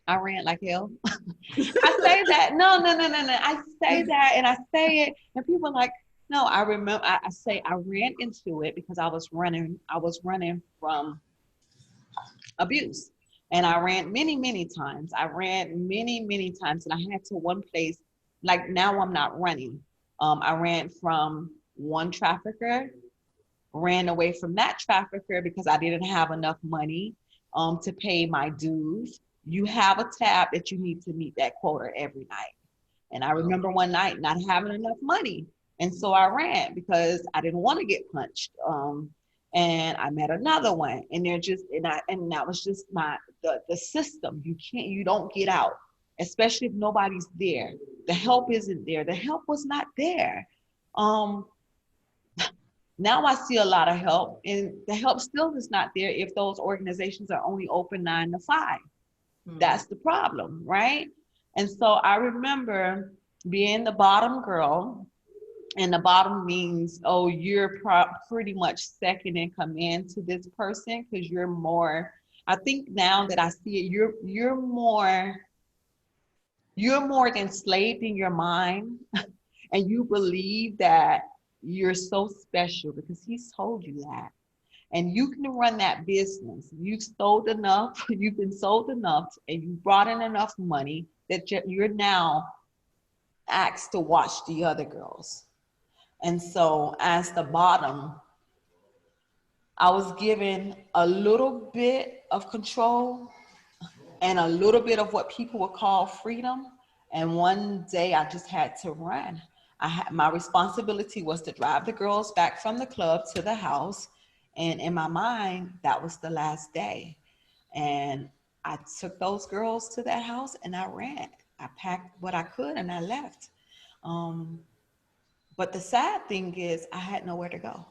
Speaker 3: I ran like hell. I say that. No. I say that and I say it, and people are like, No, I remember, I say I ran into it because I was running from abuse. And I ran many, many times. I ran many, many times. And I had to one place, like now I'm not running. I ran from one trafficker, ran away from that trafficker because I didn't have enough money to pay my dues. You have a tab that you need to meet that quota every night. And I remember one night not having enough money. And so I ran because I didn't want to get punched. And I met another one, and they're just, and that was just the system. You don't get out, especially if nobody's there. The help isn't there. The help was not there. Um, Now I see a lot of help, and the help still is not there if those organizations are only open 9 to 5. That's the problem, right? And so I remember being the bottom girl, and the bottom means, oh, you're pretty much second in command to this person because you're more. I think now that I see it, you're more enslaved in your mind, and you believe that you're so special because he's told you that. And you can run that business. You've sold enough, you've been sold enough, and you brought in enough money that you're now asked to watch the other girls. And so as the bottom, I was given a little bit of control and a little bit of what people would call freedom. And one day I just had to run. My responsibility was to drive the girls back from the club to the house. And in my mind, that was the last day. And I took those girls to that house and I ran. I packed what I could and I left. But the sad thing is I had nowhere to go.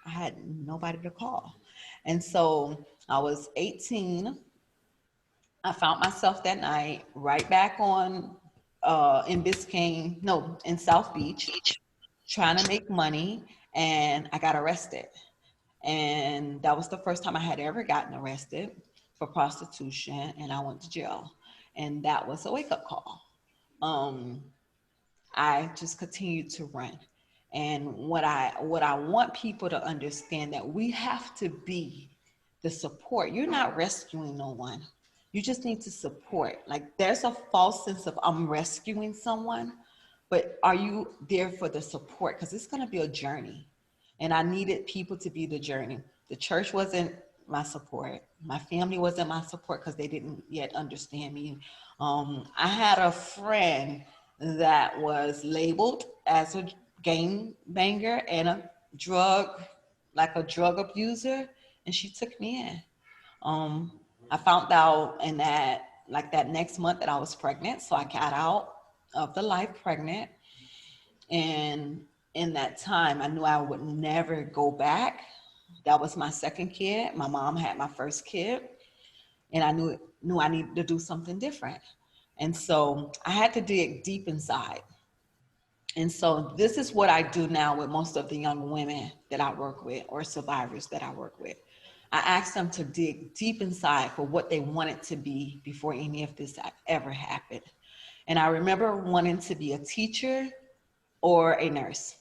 Speaker 3: I had nobody to call. And so I was 18. I found myself that night right back on in South Beach, trying to make money, and I got arrested. And that was the first time I had ever gotten arrested for prostitution, and I went to jail. And that was a wake-up call. I just continued to run. And what I want people to understand, that we have to be the support. You're not rescuing no one. You just need to support. Like, there's a false sense of I'm rescuing someone, but are you there for the support? Because it's going to be a journey. And I needed people to be the journey. The church wasn't my support. My family wasn't my support because they didn't yet understand me. I had a friend that was labeled as a gang banger and a drug abuser, and she took me in. I found out in that next month that I was pregnant, so I got out of the life pregnant. And in that time, I knew I would never go back. That was my second kid. My mom had my first kid, and I knew I needed to do something different. And so I had to dig deep inside. And so this is what I do now with most of the young women that I work with, or survivors that I work with. I ask them to dig deep inside for what they wanted to be before any of this ever happened. And I remember wanting to be a teacher or a nurse.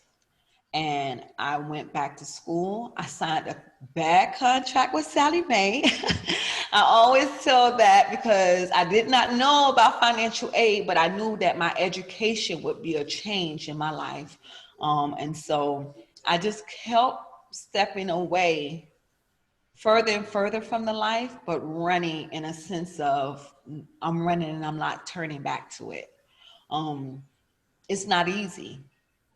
Speaker 3: And I went back to school. I signed a bad contract with Sally Mae. I always tell that because I did not know about financial aid, but I knew that my education would be a change in my life. And so I just kept stepping away further and further from the life, but running in a sense of I'm running and I'm not turning back to it. It's not easy.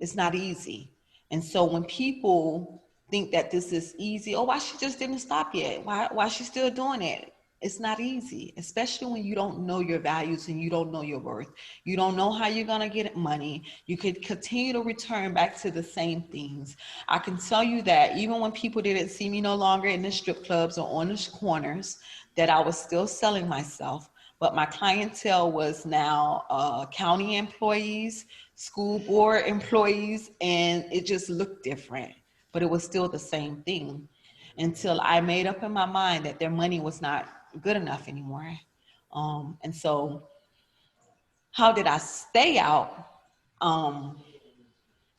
Speaker 3: It's not easy. And so when people think that this is easy, oh, why she just didn't stop yet? Why she still doing it? It's not easy, especially when you don't know your values and you don't know your worth. You don't know how you're going to get money. You could continue to return back to the same things. I can tell you that even when people didn't see me no longer in the strip clubs or on the corners, that I was still selling myself. But my clientele was now county employees, school board employees, and it just looked different, but it was still the same thing until I made up in my mind that their money was not good enough anymore. And so how did I stay out?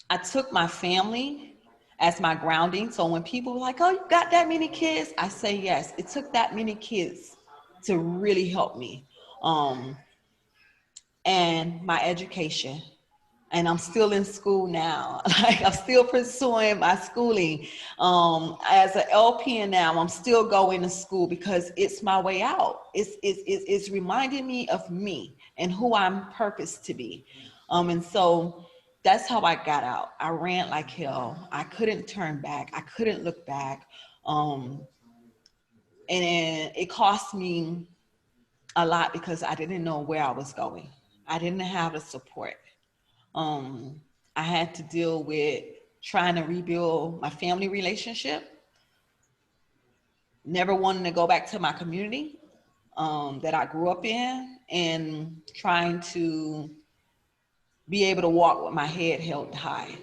Speaker 3: I took my family as my grounding. So when people were like, oh, you got that many kids? I say, yes, it took that many kids to really help me. And my education. And I'm still in school now. Like, I'm still pursuing my schooling. As an LPN now, I'm still going to school because it's my way out. It's reminding me of me and who I'm purposed to be. And so that's how I got out. I ran like hell. I couldn't turn back. I couldn't look back. And it cost me a lot because I didn't know where I was going. I didn't have the support. I had to deal with trying to rebuild my family relationship, never wanting to go back to my community that I grew up in, and trying to be able to walk with my head held high.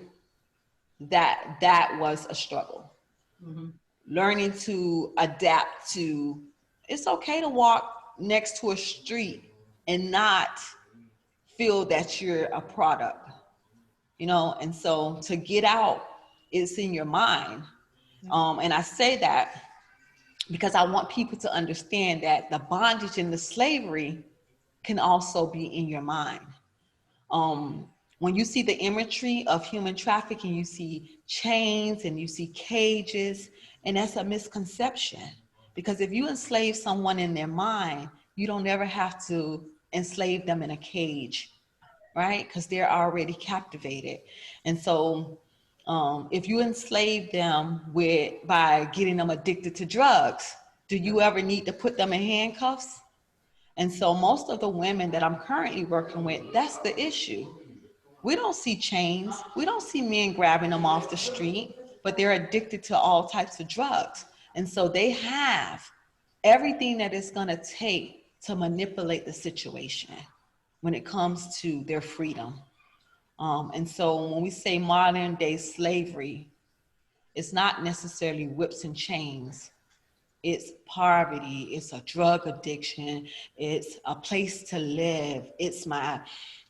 Speaker 3: That was a struggle. Mm-hmm. Learning to adapt to, it's okay to walk next to a street and not feel that you're a product, you know. And so to get out, it's in your mind. And I say that because I want people to understand that the bondage and the slavery can also be in your mind. When you see the imagery of human trafficking, you see chains and you see cages, and that's a misconception. Because if you enslave someone in their mind, you don't ever have to enslave them in a cage, right? Because they're already captivated. And so if you enslave them by getting them addicted to drugs, do you ever need to put them in handcuffs? And so most of the women that I'm currently working with, that's the issue. We don't see chains. We don't see men grabbing them off the street, but they're addicted to all types of drugs. And so they have everything that it's going to take to manipulate the situation when it comes to their freedom. And so when we say modern day slavery, it's not necessarily whips and chains. It's poverty, it's a drug addiction, it's a place to live, it's my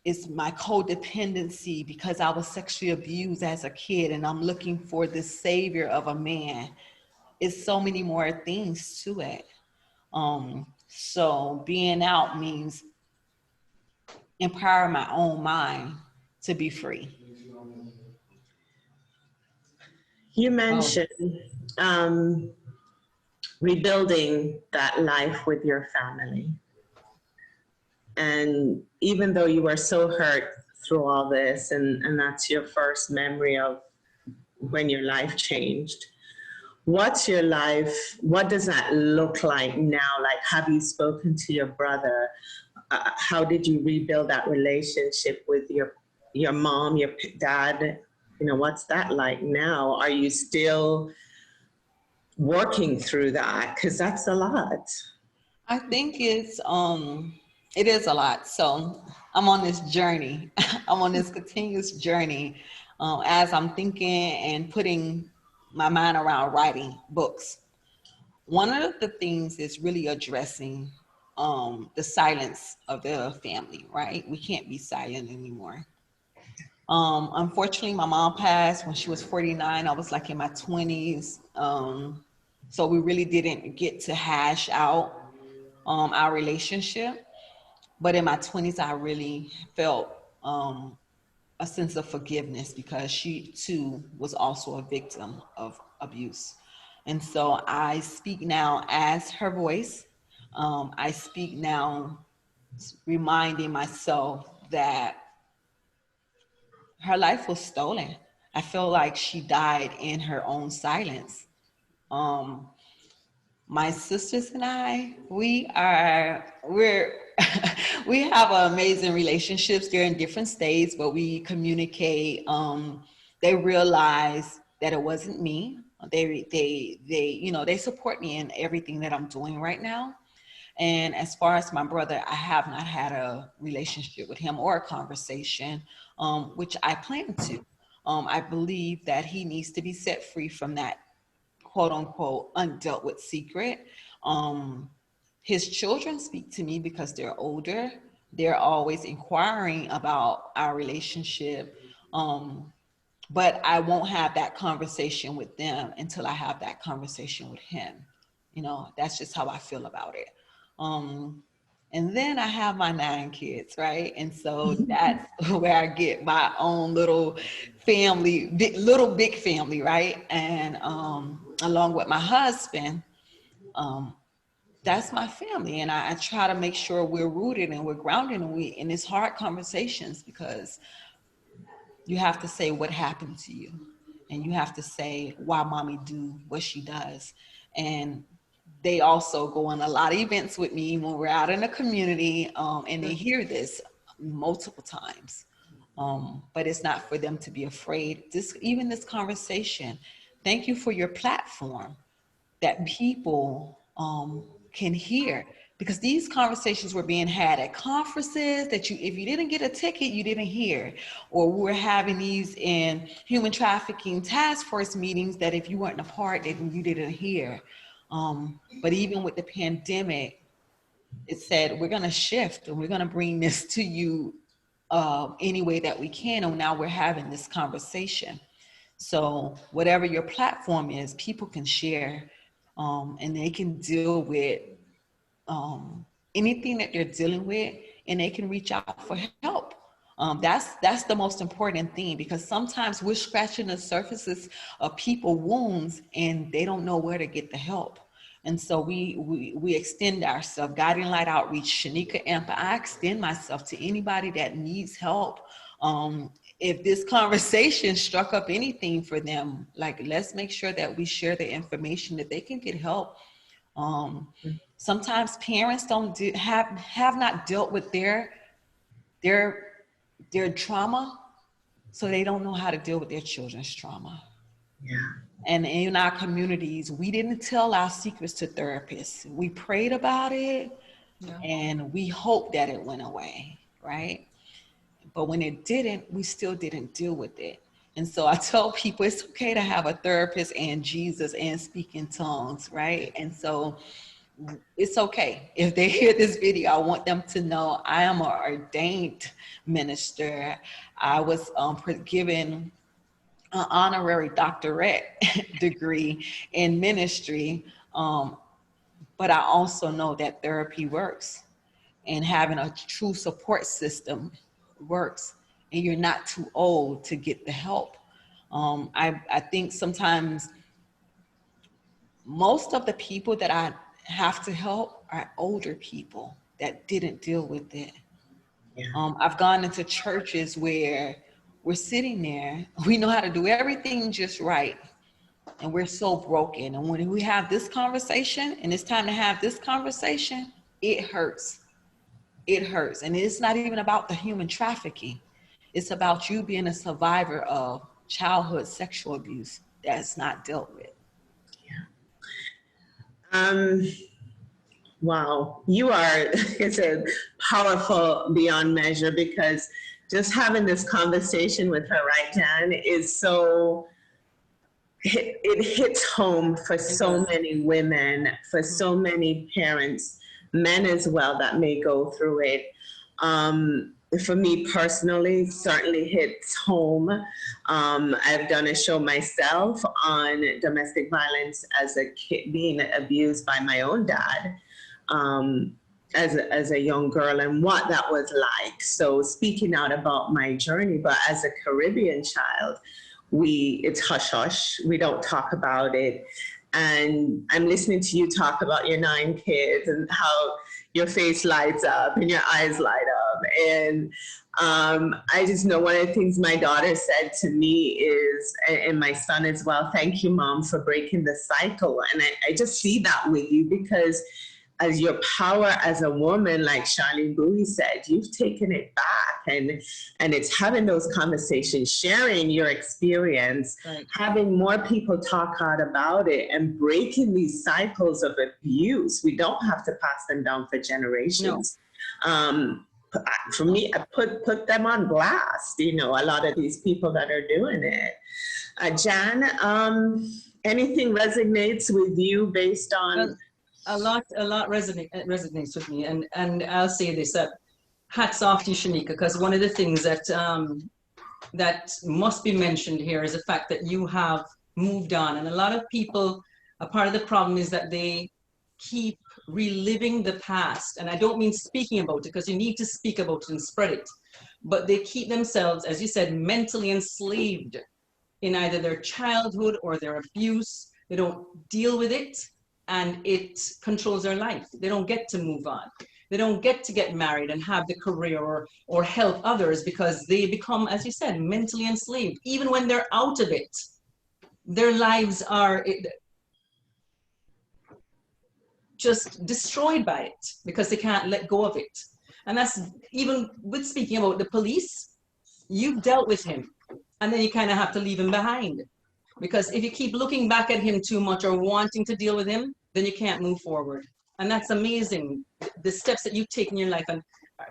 Speaker 3: codependency because I was sexually abused as a kid and I'm looking for this savior of a man. It's so many more things to it. So being out means empower my own mind to be free.
Speaker 1: You mentioned rebuilding that life with your family. And even though you were so hurt through all this, and that's your first memory of when your life changed, what's your life, what does that look like now? Like, have you spoken to your brother? How did you rebuild that relationship with your mom, your dad? You know, what's that like now? Are you still working through that? Because that's a lot.
Speaker 3: I think it is a lot. So I'm on this journey. I'm on this continuous journey as I'm thinking and putting my mind around writing books. One of the things is really addressing the silence of the family, right? We can't be silent anymore. Unfortunately, my mom passed when she was 49. I was like in my 20s. So we really didn't get to hash out our relationship. But in my 20s, I really felt a sense of forgiveness because she too was also a victim of abuse. And so I speak now as her voice. I speak now reminding myself that her life was stolen. I feel like she died in her own silence. My sisters and I, we're we have amazing relationships. They're in different states, but we communicate. They realize that it wasn't me. They support me in everything that I'm doing right now. And as far as my brother, I have not had a relationship with him or a conversation, which I plan to. I believe that he needs to be set free from that quote unquote undealt with secret. His children speak to me because they're older. They're always inquiring about our relationship. but I won't have that conversation with them until I have that conversation with him. You know, that's just how I feel about it. And then I have my 9 kids, right? And so that's where I get my own little family, big family, right? And along with my husband, that's my family. And I try to make sure we're rooted and we're grounded and we in these hard conversations, because you have to say what happened to you. And you have to say why mommy do what she does. And they also go on a lot of events with me when we're out in the community, and they hear this multiple times. But it's not for them to be afraid. Even this conversation, thank you for your platform that people can hear, because these conversations were being had at conferences that if you didn't get a ticket, you didn't hear, or we're having these in human trafficking task force meetings that if you weren't a part, then you didn't hear. But even with the pandemic, it said, we're gonna shift and we're gonna bring this to you any way that we can. And now we're having this conversation. So whatever your platform is, people can share and they can deal with anything that they're dealing with, and they can reach out for help. That's the most important thing, because sometimes we're scratching the surfaces of people's wounds and they don't know where to get the help. And so we extend ourselves. Guiding Light Outreach, Shanika Ampah, I extend myself to anybody that needs help. If this conversation struck up anything for them, like, let's make sure that we share the information that they can get help. Sometimes parents have not dealt with their trauma, so they don't know how to deal with their children's trauma.
Speaker 1: Yeah.
Speaker 3: And in our communities, we didn't tell our secrets to therapists. We prayed about it, and we hoped that it went away, right? But when it didn't, we still didn't deal with it. And so I tell people it's okay to have a therapist and Jesus and speak in tongues, right? And so it's okay. If they hear this video, I want them to know I am an ordained minister. I was given an honorary doctorate degree in ministry. But I also know that therapy works, and having a true support system works, and you're not too old to get the help. I think sometimes most of the people that I have to help are older people that didn't deal with it.
Speaker 1: Yeah.
Speaker 3: I've gone into churches where we're sitting there, we know how to do everything just right, and we're so broken. And when we have this conversation, and it's time to have this conversation, it hurts. It hurts. And it's not even about the human trafficking. It's about you being a survivor of childhood sexual abuse that's not dealt with.
Speaker 1: Wow, you are, like I said, powerful beyond measure, because just having this conversation with her, right, Jan, is so, it hits home for so many women, for so many parents, men as well, that may go through it. For me personally, certainly hits home. I've done a show myself on domestic violence as a kid, being abused by my own dad. As a young girl, and what that was like. So speaking out about my journey, but as a Caribbean child, it's hush hush. We don't talk about it. And I'm listening to you talk about your 9 kids and how your face lights up and your eyes light up. And I just know one of the things my daughter said to me is, and my son as well, thank you, Mom, for breaking the cycle. And I just see that with you, because as your power as a woman, like Charlene Bowie said, you've taken it back, and it's having those conversations, sharing your experience, right, having more people talk out about it, and breaking these cycles of abuse. We don't have to pass them down for generations. No. For me, I put them on blast, a lot of these people that are doing it. Jan, anything resonates with you based on...
Speaker 2: A lot resonates with me, and I'll say this: that hats off to you, Shanika, because one of the things that that must be mentioned here is the fact that you have moved on. And a lot of people, a part of the problem is that they keep reliving the past. And I don't mean speaking about it, because you need to speak about it and spread it. But they keep themselves, as you said, mentally enslaved in either their childhood or their abuse. They don't deal with it, and it controls their life. They don't get to move on. They don't get to get married and have the career or help others, because they become, as you said, mentally enslaved. Even when they're out of it, their lives are just destroyed by it because they can't let go of it. And that's even with speaking about the police. You've dealt with him, and then you kind of have to leave him behind, because if you keep looking back at him too much or wanting to deal with him, then you can't move forward. And that's amazing, the steps that you've taken in your life, and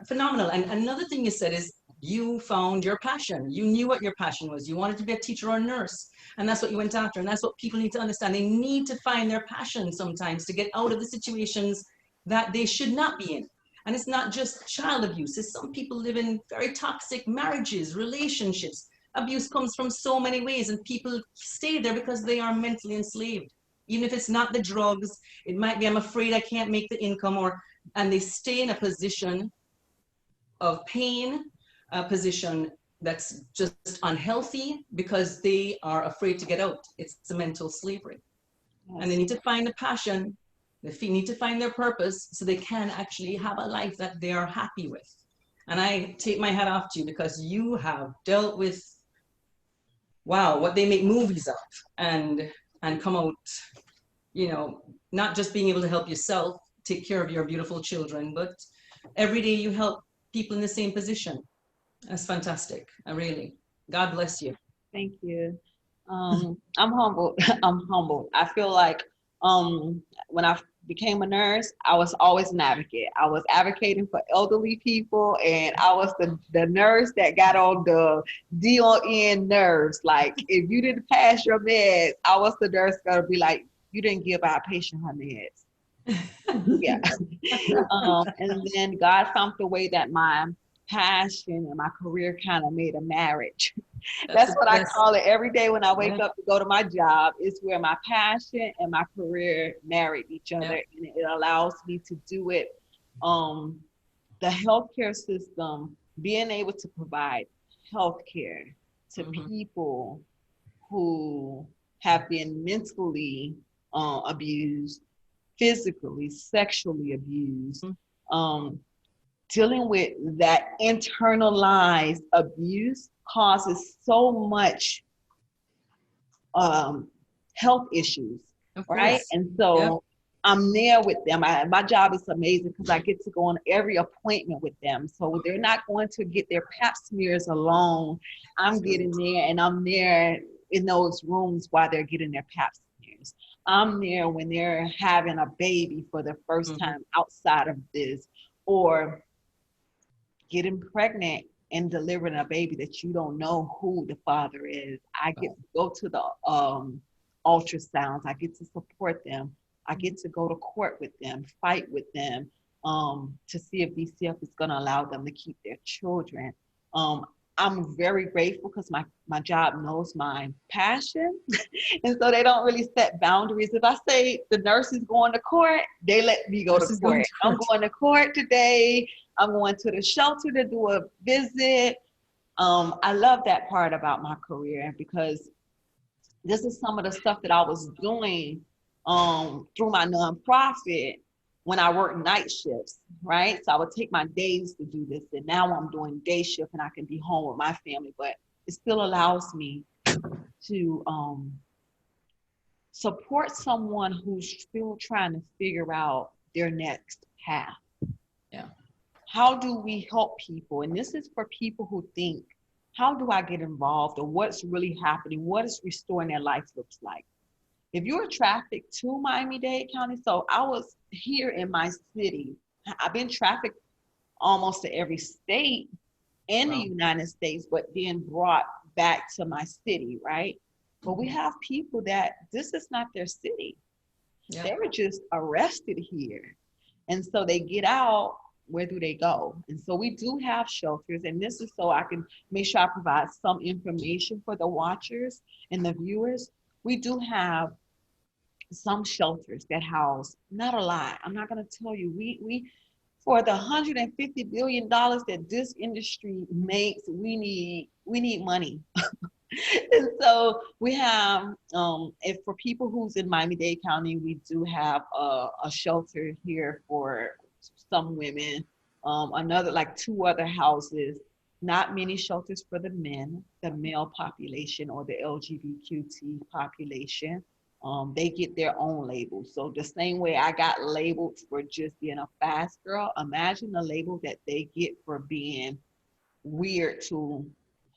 Speaker 2: phenomenal. And another thing you said is you found your passion. You knew what your passion was. You wanted to be a teacher or a nurse, and that's what you went after. And that's what people need to understand. They need to find their passion sometimes to get out of the situations that they should not be in. And it's not just child abuse. It's some people live in very toxic marriages, relationships. Abuse comes from so many ways, and people stay there because they are mentally enslaved. Even if it's not the drugs, it might be, I'm afraid I can't make the income, and they stay in a position of pain, a position that's just unhealthy because they are afraid to get out. It's a mental slavery. Yes. And they need to find a passion. They need to find their purpose so they can actually have a life that they are happy with. And I take my hat off to you, because you have dealt with, wow, what they make movies of, and come out, you know, not just being able to help yourself, take care of your beautiful children, but every day you help people in the same position. That's fantastic. Really, God bless you.
Speaker 3: Thank you. I'm humbled. I'm humbled. I feel like when I became a nurse, I was always an advocate. I was advocating for elderly people, and I was the nurse that got on the DON nerves. Like, if you didn't pass your meds, I was the nurse gonna be like, you didn't give our patient her meds. Yeah. And then God found the way that my passion and my career kind of made a marriage. That's what I call it. Every day when I wake up to go to my job, it's where my passion and my career married each other, and it allows me to do it. The healthcare system, being able to provide healthcare to people who have been mentally abused, physically, sexually abused, dealing with that internalized abuse causes so much health issues, right? And so I'm there with them. My job is amazing because I get to go on every appointment with them. So they're not going to get their pap smears alone. I'm getting there, and I'm there in those rooms while they're getting their pap smears. I'm there when they're having a baby for the first time outside of this, or getting pregnant and delivering a baby that you don't know who the father is. I get to go to the ultrasounds. I get to support them. I get to go to court with them, fight with them, to see if DCF is going to allow them to keep their children. I'm very grateful because my job knows my passion. And so they don't really set boundaries. If I say the nurse is going to court, they let me go to court. I'm going to court today. I'm going to the shelter to do a visit. I love that part about my career, because this is some of the stuff that I was doing through my nonprofit when I worked night shifts, right? So I would take my days to do this, and now I'm doing day shift and I can be home with my family, but it still allows me to support someone who's still trying to figure out their next path.
Speaker 2: Yeah.
Speaker 3: How do we help people? And this is for people who think, how do I get involved, or what's really happening? What is restoring their life looks like? If you're trafficked to Miami-Dade County, so I was here in my city. I've been trafficked almost to every state in the United States, but then brought back to my city, right? But we have people that this is not their city. They were just arrested here. And so they get out where do they go? And so we do have shelters, and this is so I can make sure I provide some information for the watchers and the viewers. We do have some shelters that house, not a lot. I'm not going to tell you. We for the $150 billion that this industry makes, we need money. And so we have, if for people who's in Miami-Dade County, we do have a shelter here for some women. Another, like 2 other houses. Not many shelters for the men, the male population, or the LGBTQ population. They get their own labels. So the same way I got labeled for just being a fast girl, imagine the label that they get for being weird to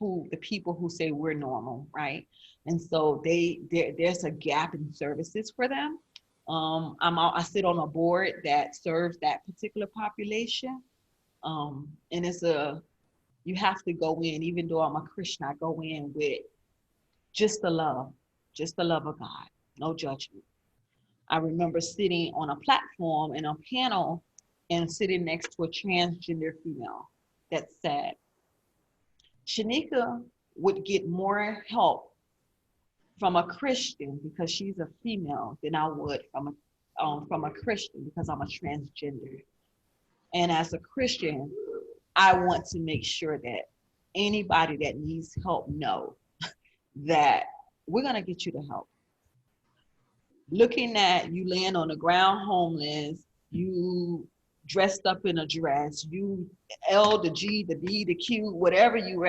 Speaker 3: the people who say we're normal, right? And so there's a gap in services for them. I sit on a board that serves that particular population. And you have to go in, even though I'm a Christian, I go in with just the love of God. No judgment. I remember sitting on a platform in a panel and sitting next to a transgender female that said, Shanika would get more help from a Christian because she's a female than I would from a Christian because I'm a transgender. And as a Christian, I want to make sure that anybody that needs help know that we're going to get you the help. Looking at you laying on the ground homeless, you dressed up in a dress, you L, the G, the B, the Q, whatever you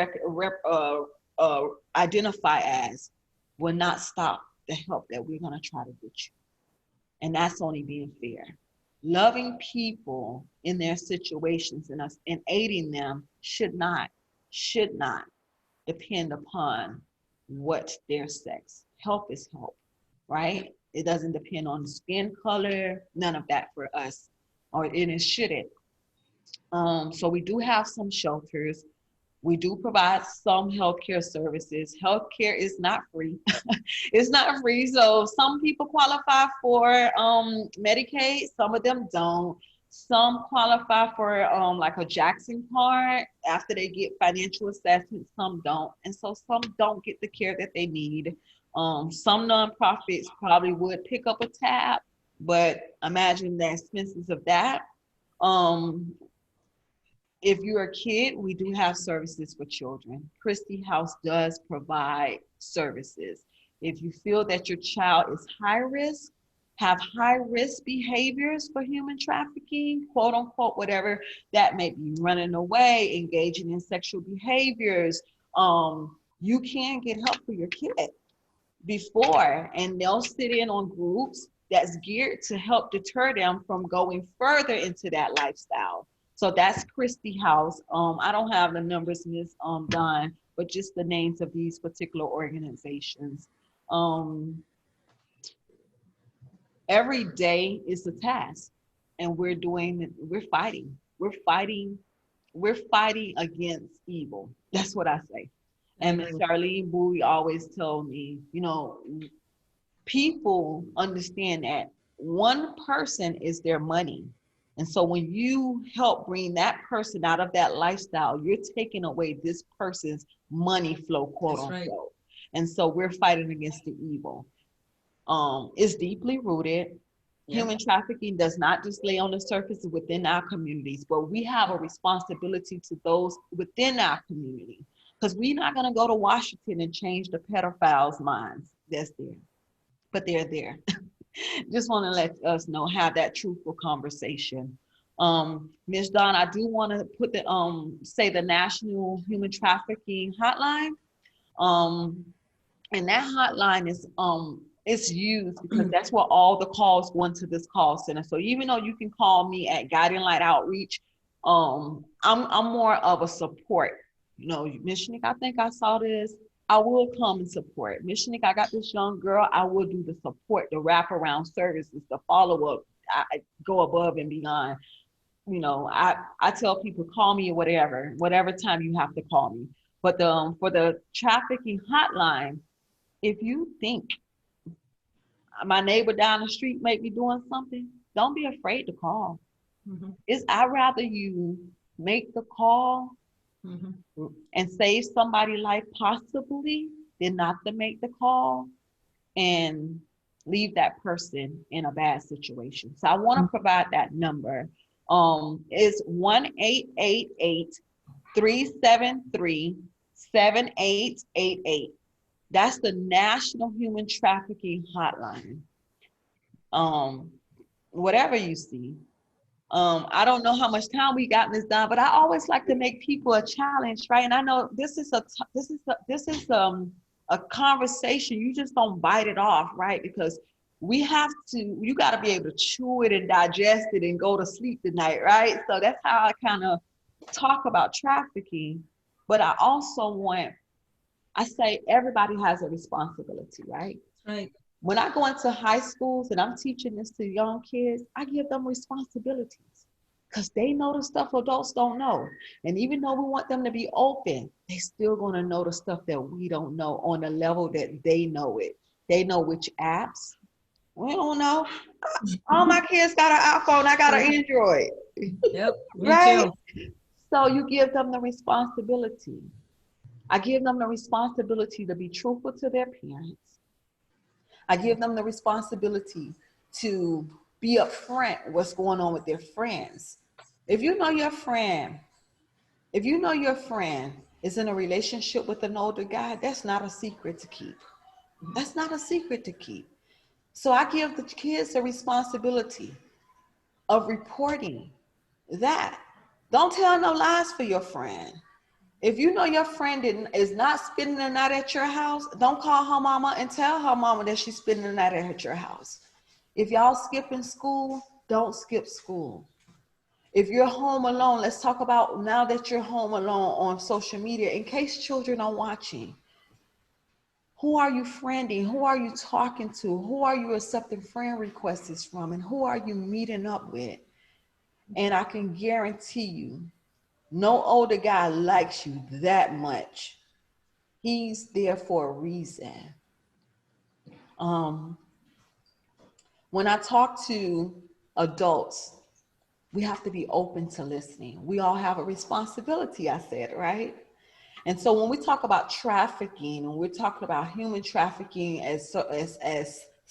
Speaker 3: identify as, will not stop the help that we're going to try to get you. And that's only being fair. Loving people in their situations and aiding them should not depend upon what their sex. Help is help, right? It doesn't depend on skin color, none of that for us, and it shouldn't. So we do have some shelters. We do provide some healthcare services. Healthcare is not free. It's not free. So some people qualify for Medicaid, some of them don't. Some qualify for like a Jackson card after they get financial assistance, some don't. And so some don't get the care that they need. Some nonprofits probably would pick up a tab, but imagine the expenses of that. If you're a kid, we do have services for children. Christie House does provide services. If you feel that your child is high risk, have high risk behaviors for human trafficking, quote unquote, whatever that may be, running away, engaging in sexual behaviors, you can get help for your kid before, and they'll sit in on groups that's geared to help deter them from going further into that lifestyle. So that's Christie House. I don't have the numbers, Ms. Dawn, but just the names of these particular organizations. Every day is a task, and we're fighting against evil. That's what I say. And Ms. Charlene Bowie always told me, people understand that one person is their money. And so when you help bring that person out of that lifestyle, you're taking away this person's money flow, quote unquote. Right. And so we're fighting against the evil. It's deeply rooted. Yeah. Human trafficking does not just lay on the surface within our communities, but we have a responsibility to those within our community, because we're not going to go to Washington and change the pedophiles' minds. That's there, but they're there. Just want to let us know, have that truthful conversation. Ms. Dawn, I do want to put say the National Human Trafficking Hotline. And that hotline is it's used because that's where all the calls go into this call center. So even though you can call me at Guiding Light Outreach, I'm more of a support. Ms. Shanika, I think I saw this. I will come and support. Ms. Shanika, I got this young girl. I will do the support, the wraparound services, the follow-up. I go above and beyond. I tell people, call me whatever time you have to call me. But for the trafficking hotline, if you think my neighbor down the street may be doing something, don't be afraid to call. I'd rather you make the call and save somebody's life possibly than not to make the call and leave that person in a bad situation. So I want to provide that number. It's 1-888-373-7888. That's the National Human Trafficking Hotline. Whatever you see. I don't know how much time we got this done, but I always like to make people a challenge, right? And I know this is a conversation. You just don't bite it off, right? Because you got to be able to chew it and digest it and go to sleep tonight, right? So that's how I kind of talk about trafficking. But I also I say everybody has a responsibility, right?
Speaker 2: Right.
Speaker 3: When I go into high schools and I'm teaching this to young kids, I give them responsibilities because they know the stuff adults don't know. And even though we want them to be open, they still going to know the stuff that we don't know on the level that they know it. They know which apps. We don't know. All my kids got an iPhone. I got an Android.
Speaker 2: Yep, me
Speaker 3: right?
Speaker 2: too.
Speaker 3: So you give them the responsibility. I give them the responsibility to be truthful to their parents. I give them the responsibility to be upfront what's going on with their friends. If you know your friend is in a relationship with an older guy, that's not a secret to keep. That's not a secret to keep. So I give the kids the responsibility of reporting that. Don't tell no lies for your friend. If you know your friend is not spending the night at your house, don't call her mama and tell her mama that she's spending the night at your house. If y'all skipping school, don't skip school. If you're home alone, let's talk about now that you're home alone on social media, in case children are watching. Who are you friending? Who are you talking to? Who are you accepting friend requests from? And who are you meeting up with? And I can guarantee you, no older guy likes you that much. He's there for a reason. When I talk to adults, we have to be open to listening. We all have a responsibility, I said, right? And so when we talk about trafficking, and we're talking about human trafficking as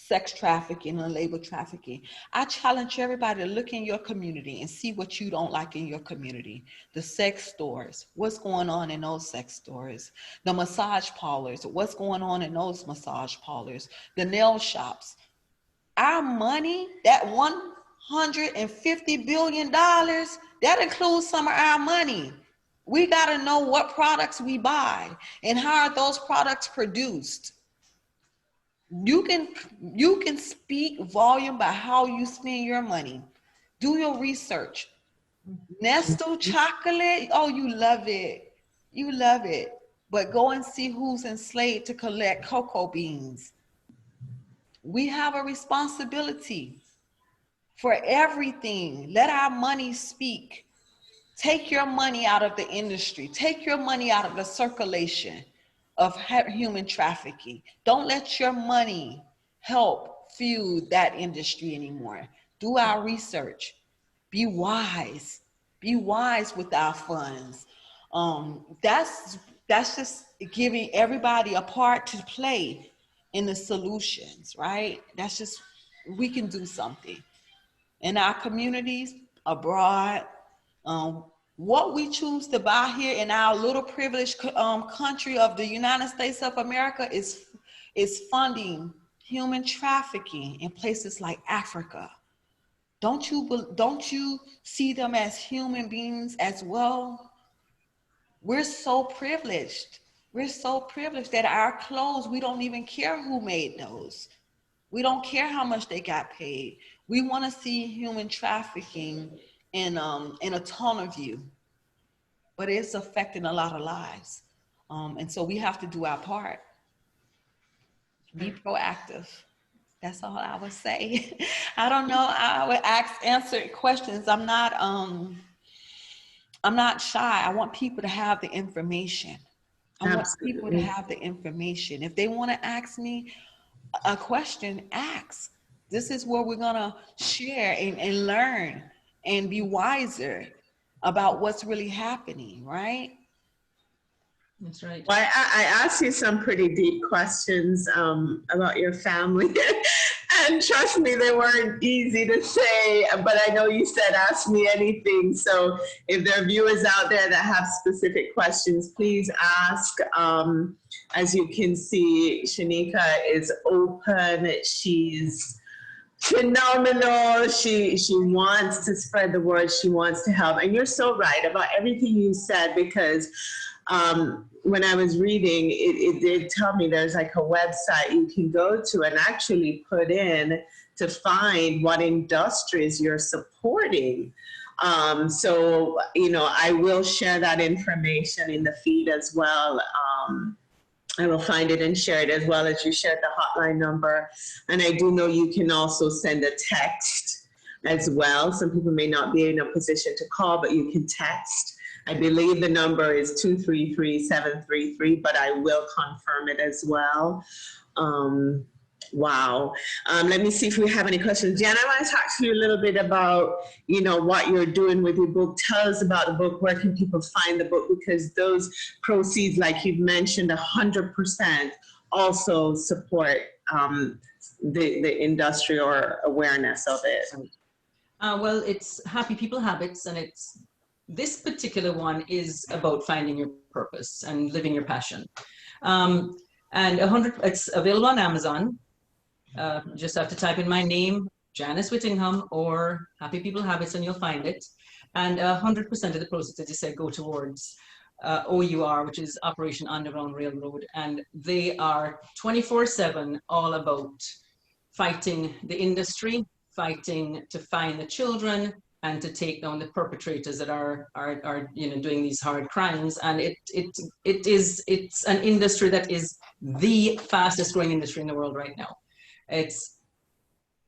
Speaker 3: sex trafficking and labor trafficking, I challenge everybody to look in your community and see what you don't like in your community. The sex stores, what's going on in those sex stores? The massage parlors, what's going on in those massage parlors? The nail shops. Our money, that $150 billion, that includes some of our money. We got to know what products we buy and how are those products produced. You can speak volume by how you spend your money. Do your research. Nestle chocolate, oh, you love it. You love it. But go and see who's enslaved to collect cocoa beans. We have a responsibility for everything. Let our money speak. Take your money out of the industry. Take your money out of the circulation of human trafficking. Don't let your money help fuel that industry anymore. Do our research. Be wise. Be wise with our funds. That's just giving everybody a part to play in the solutions, right? That's just, we can do something. In our communities, abroad, what we choose to buy here in our little privileged country of the United States of America is funding human trafficking in places like Africa. Don't you see them as human beings as well? We're so privileged. We're so privileged that our clothes, we don't even care who made those. We don't care how much they got paid. We want to see human trafficking in a tunnel view, but it's affecting a lot of lives. And so we have to do our part. Be proactive. That's all I would say. I don't know. I would answer questions. I'm not shy. I want people to have the information. I want people to have the information. If they want to ask me a question, ask. This is where we're gonna share and learn. and be wiser about what's really happening, right?
Speaker 2: That's right.
Speaker 1: Well, I asked you some pretty deep questions about your family. And trust me, they weren't easy to say, but I know you said ask me anything. So if there are viewers out there that have specific questions, please ask. As you can see, Shanika is open. She's phenomenal. She wants to spread the word. She wants to help. And you're so right about everything you said, because when I was reading, it did tell me there's like a website you can go to and actually put in to find what industries you're supporting. So, you know, I will share that information in the feed as well. I will find it and share it, as well as you shared the hotline number. And I do know you can also send a text as well. Some people may not be in a position to call, but you can text. I believe the number is 233-733, but I will confirm it as well. Wow. Let me see if we have any questions. Jan, I want to talk to you a little bit about, you know, what you're doing with your book. Tell us about the book. Where can people find the book? Because those proceeds, like you've mentioned, 100% also support the industry or awareness of it.
Speaker 2: Well, it's Happy People Habits, and this particular one is about finding your purpose and living your passion. And it's available on Amazon. Just have to type in my name, Janice Whittingham, or Happy People Habits, and you'll find it. And 100% of the proceeds, as you said, go towards OUR, which is Operation Underground Railroad. And they are 24/7 all about fighting the industry, fighting to find the children, and to take down the perpetrators that are you know, doing these hard crimes. And it's an industry that is the fastest growing industry in the world right now. It's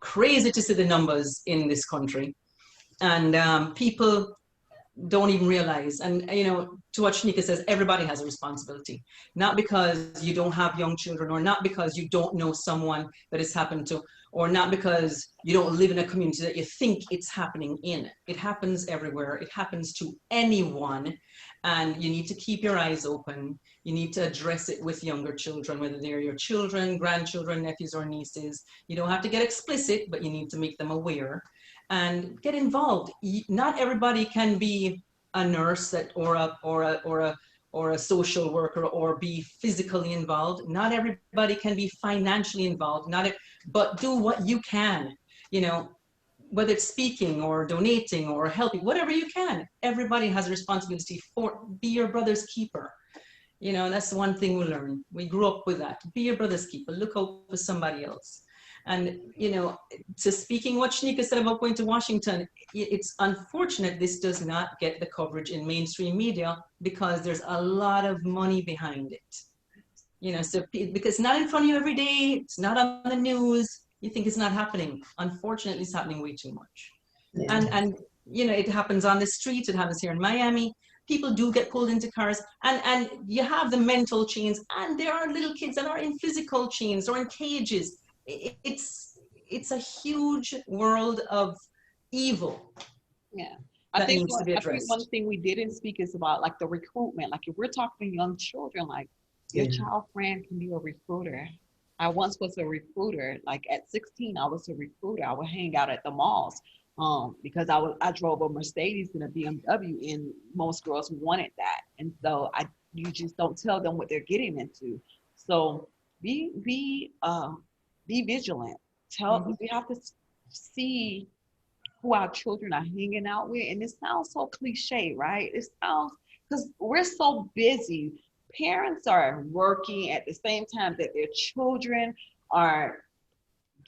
Speaker 2: crazy to see the numbers in this country, and people don't even realize. And you know, to what Shanika says, everybody has a responsibility, not because you don't have young children, or not because you don't know someone that it's happened to, or not because you don't live in a community that you think it's happening in. It happens everywhere. It happens to anyone. And you need to keep your eyes open. You need to address it with younger children, whether they're your children, grandchildren, nephews, or nieces. You don't have to get explicit, but you need to make them aware and get involved. Not everybody can be a nurse or a social worker, or be physically involved. Not everybody can be financially involved. But do what you can, you know, whether it's speaking or donating or helping, whatever you can. Everybody has a responsibility be your brother's keeper. You know, that's the one thing we learn. We grew up with that. Be your brother's keeper. Look out for somebody else. And, you know, to speaking what Shanika said about going to Washington, it's unfortunate this does not get the coverage in mainstream media, because there's a lot of money behind it. You know, so because it's not in front of you every day, it's not on the news, you think it's not happening. Unfortunately, it's happening way too much. Yeah. And you know, it happens on the streets, it happens here in Miami. People do get pulled into cars, and you have the mental chains, and there are little kids that are in physical chains or in cages. It's a huge world of evil.
Speaker 3: Yeah. I think one thing we didn't speak is about like the recruitment. Like if we're talking to young children, like your child friend can be a recruiter. I once was a recruiter. Like at 16, I was a recruiter. I would hang out at the malls because I drove a Mercedes and a BMW, and most girls wanted that. And so you just don't tell them what they're getting into. So be vigilant. We have to see who our children are hanging out with. And it sounds so cliche, right? It sounds, because we're so busy. Parents are working at the same time that their children are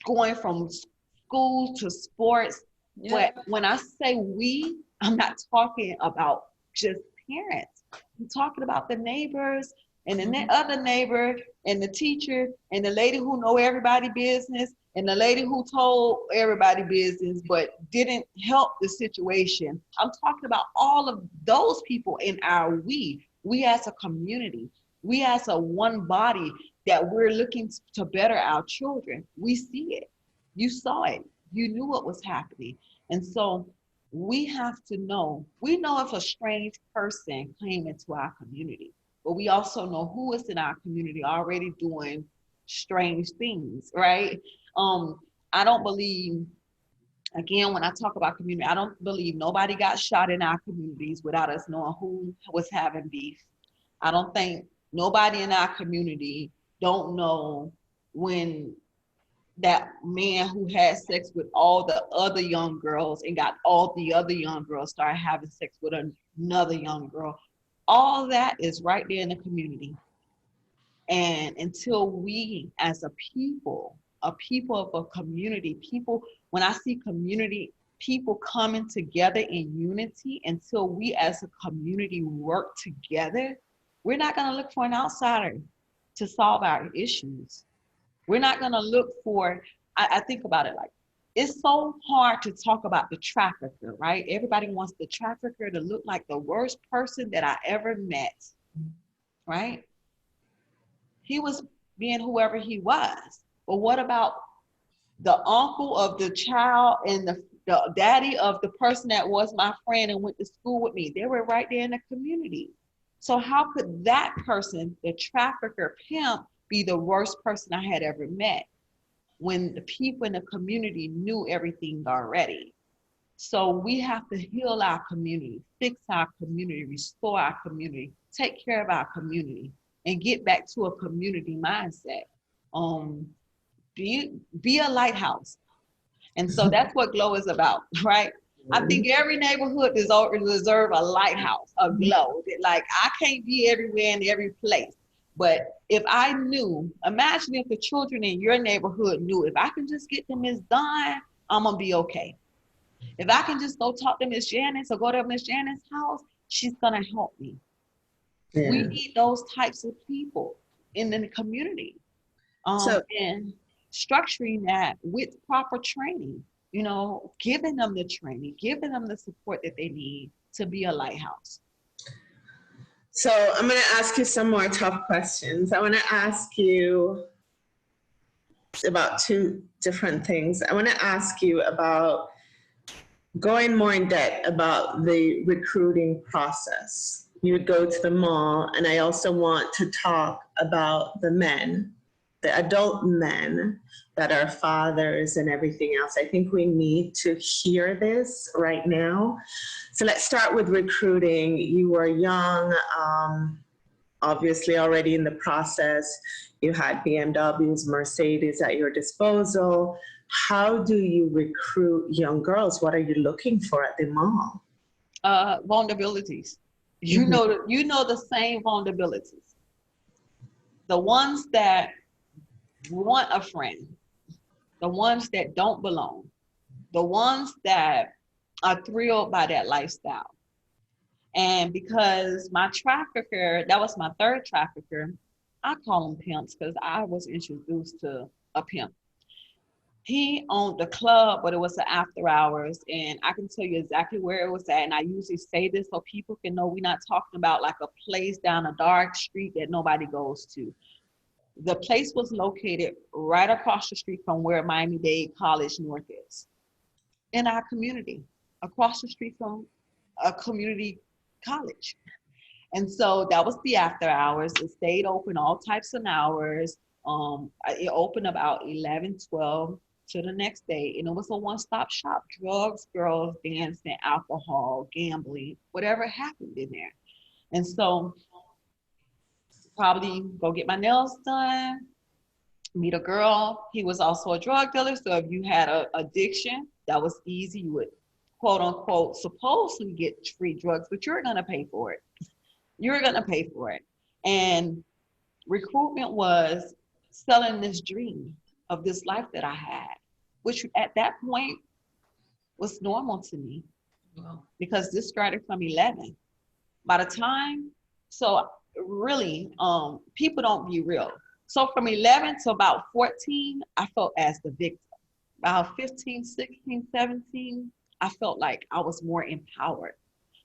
Speaker 3: going from school to sports. Yeah. But when I say we, I'm not talking about just parents. I'm talking about the neighbors and the other neighbor and the teacher and the lady who know everybody's business and the lady who told everybody business but didn't help the situation. I'm talking about all of those people in our we as a community, we as a one body that we're looking to better our children. We see it. You saw it. You knew what was happening. And so we have to know, we know if a strange person came into our community, but we also know who is in our community already doing strange things, right? I don't believe, again, when I talk about community, I don't believe nobody got shot in our communities without us knowing who was having beef. I don't think nobody in our community don't know when that man who had sex with all the other young girls and got all the other young girls started having sex with another young girl. All that is right there in the community. And until we as a people of a community, people, when I see community, people coming together in unity, until we as a community work together, we're not going to look for an outsider to solve our issues. We're not going to look for, I think about it like, it's so hard to talk about the trafficker, right? Everybody wants the trafficker to look like the worst person that I ever met, right? He was being whoever he was. But what about the uncle of the child and the daddy of the person that was my friend and went to school with me? They were right there in the community. So how could that person, the trafficker pimp, be the worst person I had ever met when the people in the community knew everything already? So we have to heal our community, fix our community, restore our community, take care of our community, and get back to a community mindset. Be a lighthouse. And so that's what GLOW is about, right? I think every neighborhood deserve a lighthouse, a GLOW. Like, I can't be everywhere in every place. But if I knew, imagine if the children in your neighborhood knew, if I can just get to Miss Dawn, I'm going to be okay. If I can just go talk to Miss Janice or go to Miss Janice's house, she's going to help me. Yeah. We need those types of people in the community. And structuring that with proper training, giving them the training, giving them the support that they need to be a lighthouse.
Speaker 1: So I'm going to ask you some more tough questions. I want to ask you about two different things. I want to ask you about going more in depth about the recruiting process. You would go to the mall, and I also want to talk about the men, the adult men that are fathers and everything else. I think we need to hear this right now. So let's start with recruiting. You were young, obviously already in the process. You had BMWs, Mercedes at your disposal. How do you recruit young girls? What are you looking for at the mall?
Speaker 3: Vulnerabilities. You know the same vulnerabilities. The ones that want a friend, the ones that don't belong, the ones that are thrilled by that lifestyle. And because my trafficker, that was my third trafficker, I call them pimps because I was introduced to a pimp. He owned the club, but it was the after hours, and I can tell you exactly where it was at. And I usually say this so people can know we're not talking about like a place down a dark street that nobody goes to. The place was located right across the street from where Miami-Dade College North is, in our community, across the street from a community college. And so that was the after hours. It stayed open all types of hours. It opened about 11, 12 to the next day. And it was a one-stop shop: drugs, girls, dancing, alcohol, gambling, whatever happened in there. And so probably go get my nails done, meet a girl. He was also a drug dealer. So if you had an addiction, that was easy. You would, quote unquote, supposedly get free drugs, but you're going to pay for it. You're going to pay for it. And recruitment was selling this dream of this life that I had, which at that point was normal to me. Wow. Because this started from 11. By the time, so really, people don't be real. So from 11 to about 14, I felt as the victim. About 15, 16, 17, I felt like I was more empowered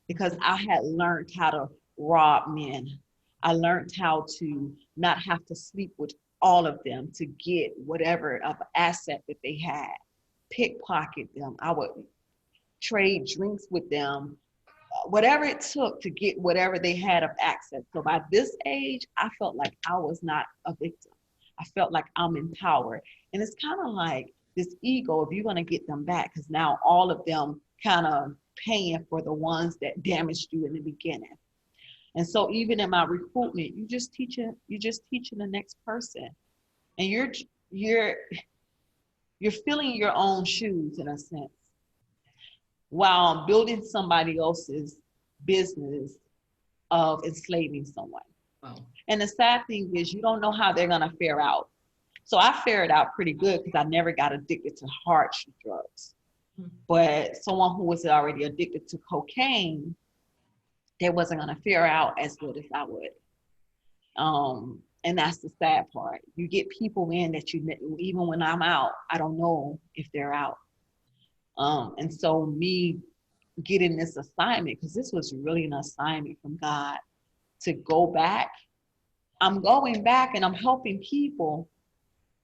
Speaker 3: because I had learned how to rob men. I learned how to not have to sleep with all of them to get whatever of asset that they had, pickpocket them. trade drinks with them, whatever it took to get whatever they had of access. So by this age, I felt like I was not a victim. I felt like I'm empowered. And it's kind of like this ego, if you're going to get them back, because now all of them kind of paying for the ones that damaged you in the beginning. And so even in my recruitment, you're just teaching the next person. And you're filling your own shoes in a sense, while building somebody else's business of enslaving someone.
Speaker 2: Wow.
Speaker 3: And the sad thing is you don't know how they're gonna fare out. So I fared out pretty good because I never got addicted to hard drugs. But someone who was already addicted to cocaine, they wasn't gonna fare out as good as I would. And that's the sad part. You get people in that even when I'm out, I don't know if they're out. And so me getting this assignment, because this was really an assignment from God to go back. I'm going back and I'm helping people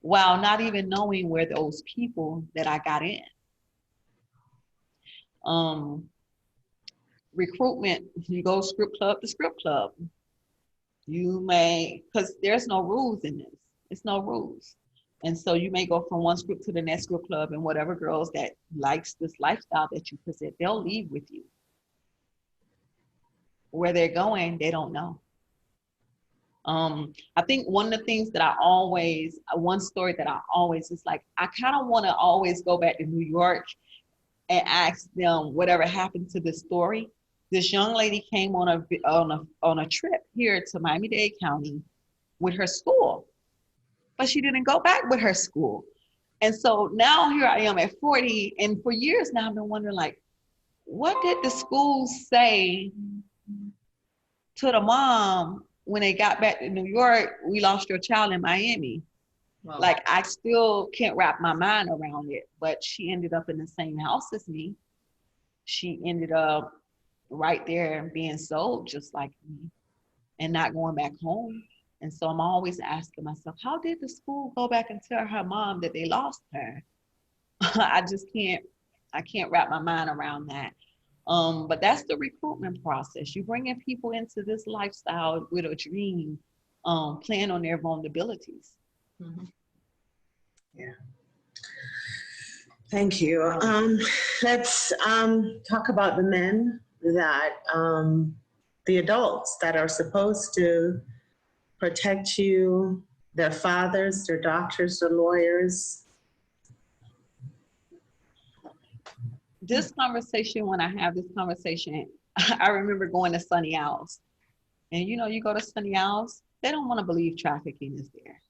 Speaker 3: while not even knowing where those people that I got in. Recruitment, you go script club to script club. You may, because there's no rules in this. It's no rules. And so you may go from one script to the next script club, and whatever girls that likes this lifestyle that you present, they'll leave with you. Where they're going, they don't know. I think one of the things that one story that I always is like, I kind of want to always go back to New York and ask them whatever happened to this story. This young lady came on a trip here to Miami-Dade County with her school, but she didn't go back with her school. And so now here I am at 40, and for years now I've been wondering, like, what did the schools say to the mom when they got back to New York? We lost your child in Miami. Wow. Like, I still can't wrap my mind around it, but she ended up in the same house as me. She ended up right there being sold just like me and not going back home. And so I'm always asking myself, how did the school go back and tell her mom that they lost her? I can't wrap my mind around that. But that's the recruitment process. You bringing people into this lifestyle with a dream, playing on their vulnerabilities.
Speaker 2: Mm-hmm.
Speaker 1: Yeah. Thank you. Let's talk about the men the adults that are supposed to protect you, their fathers, their doctors, their lawyers.
Speaker 3: This conversation, when I have this conversation, I remember going to Sunny Owls. And you go to Sunny Owls, they don't want to believe trafficking is there.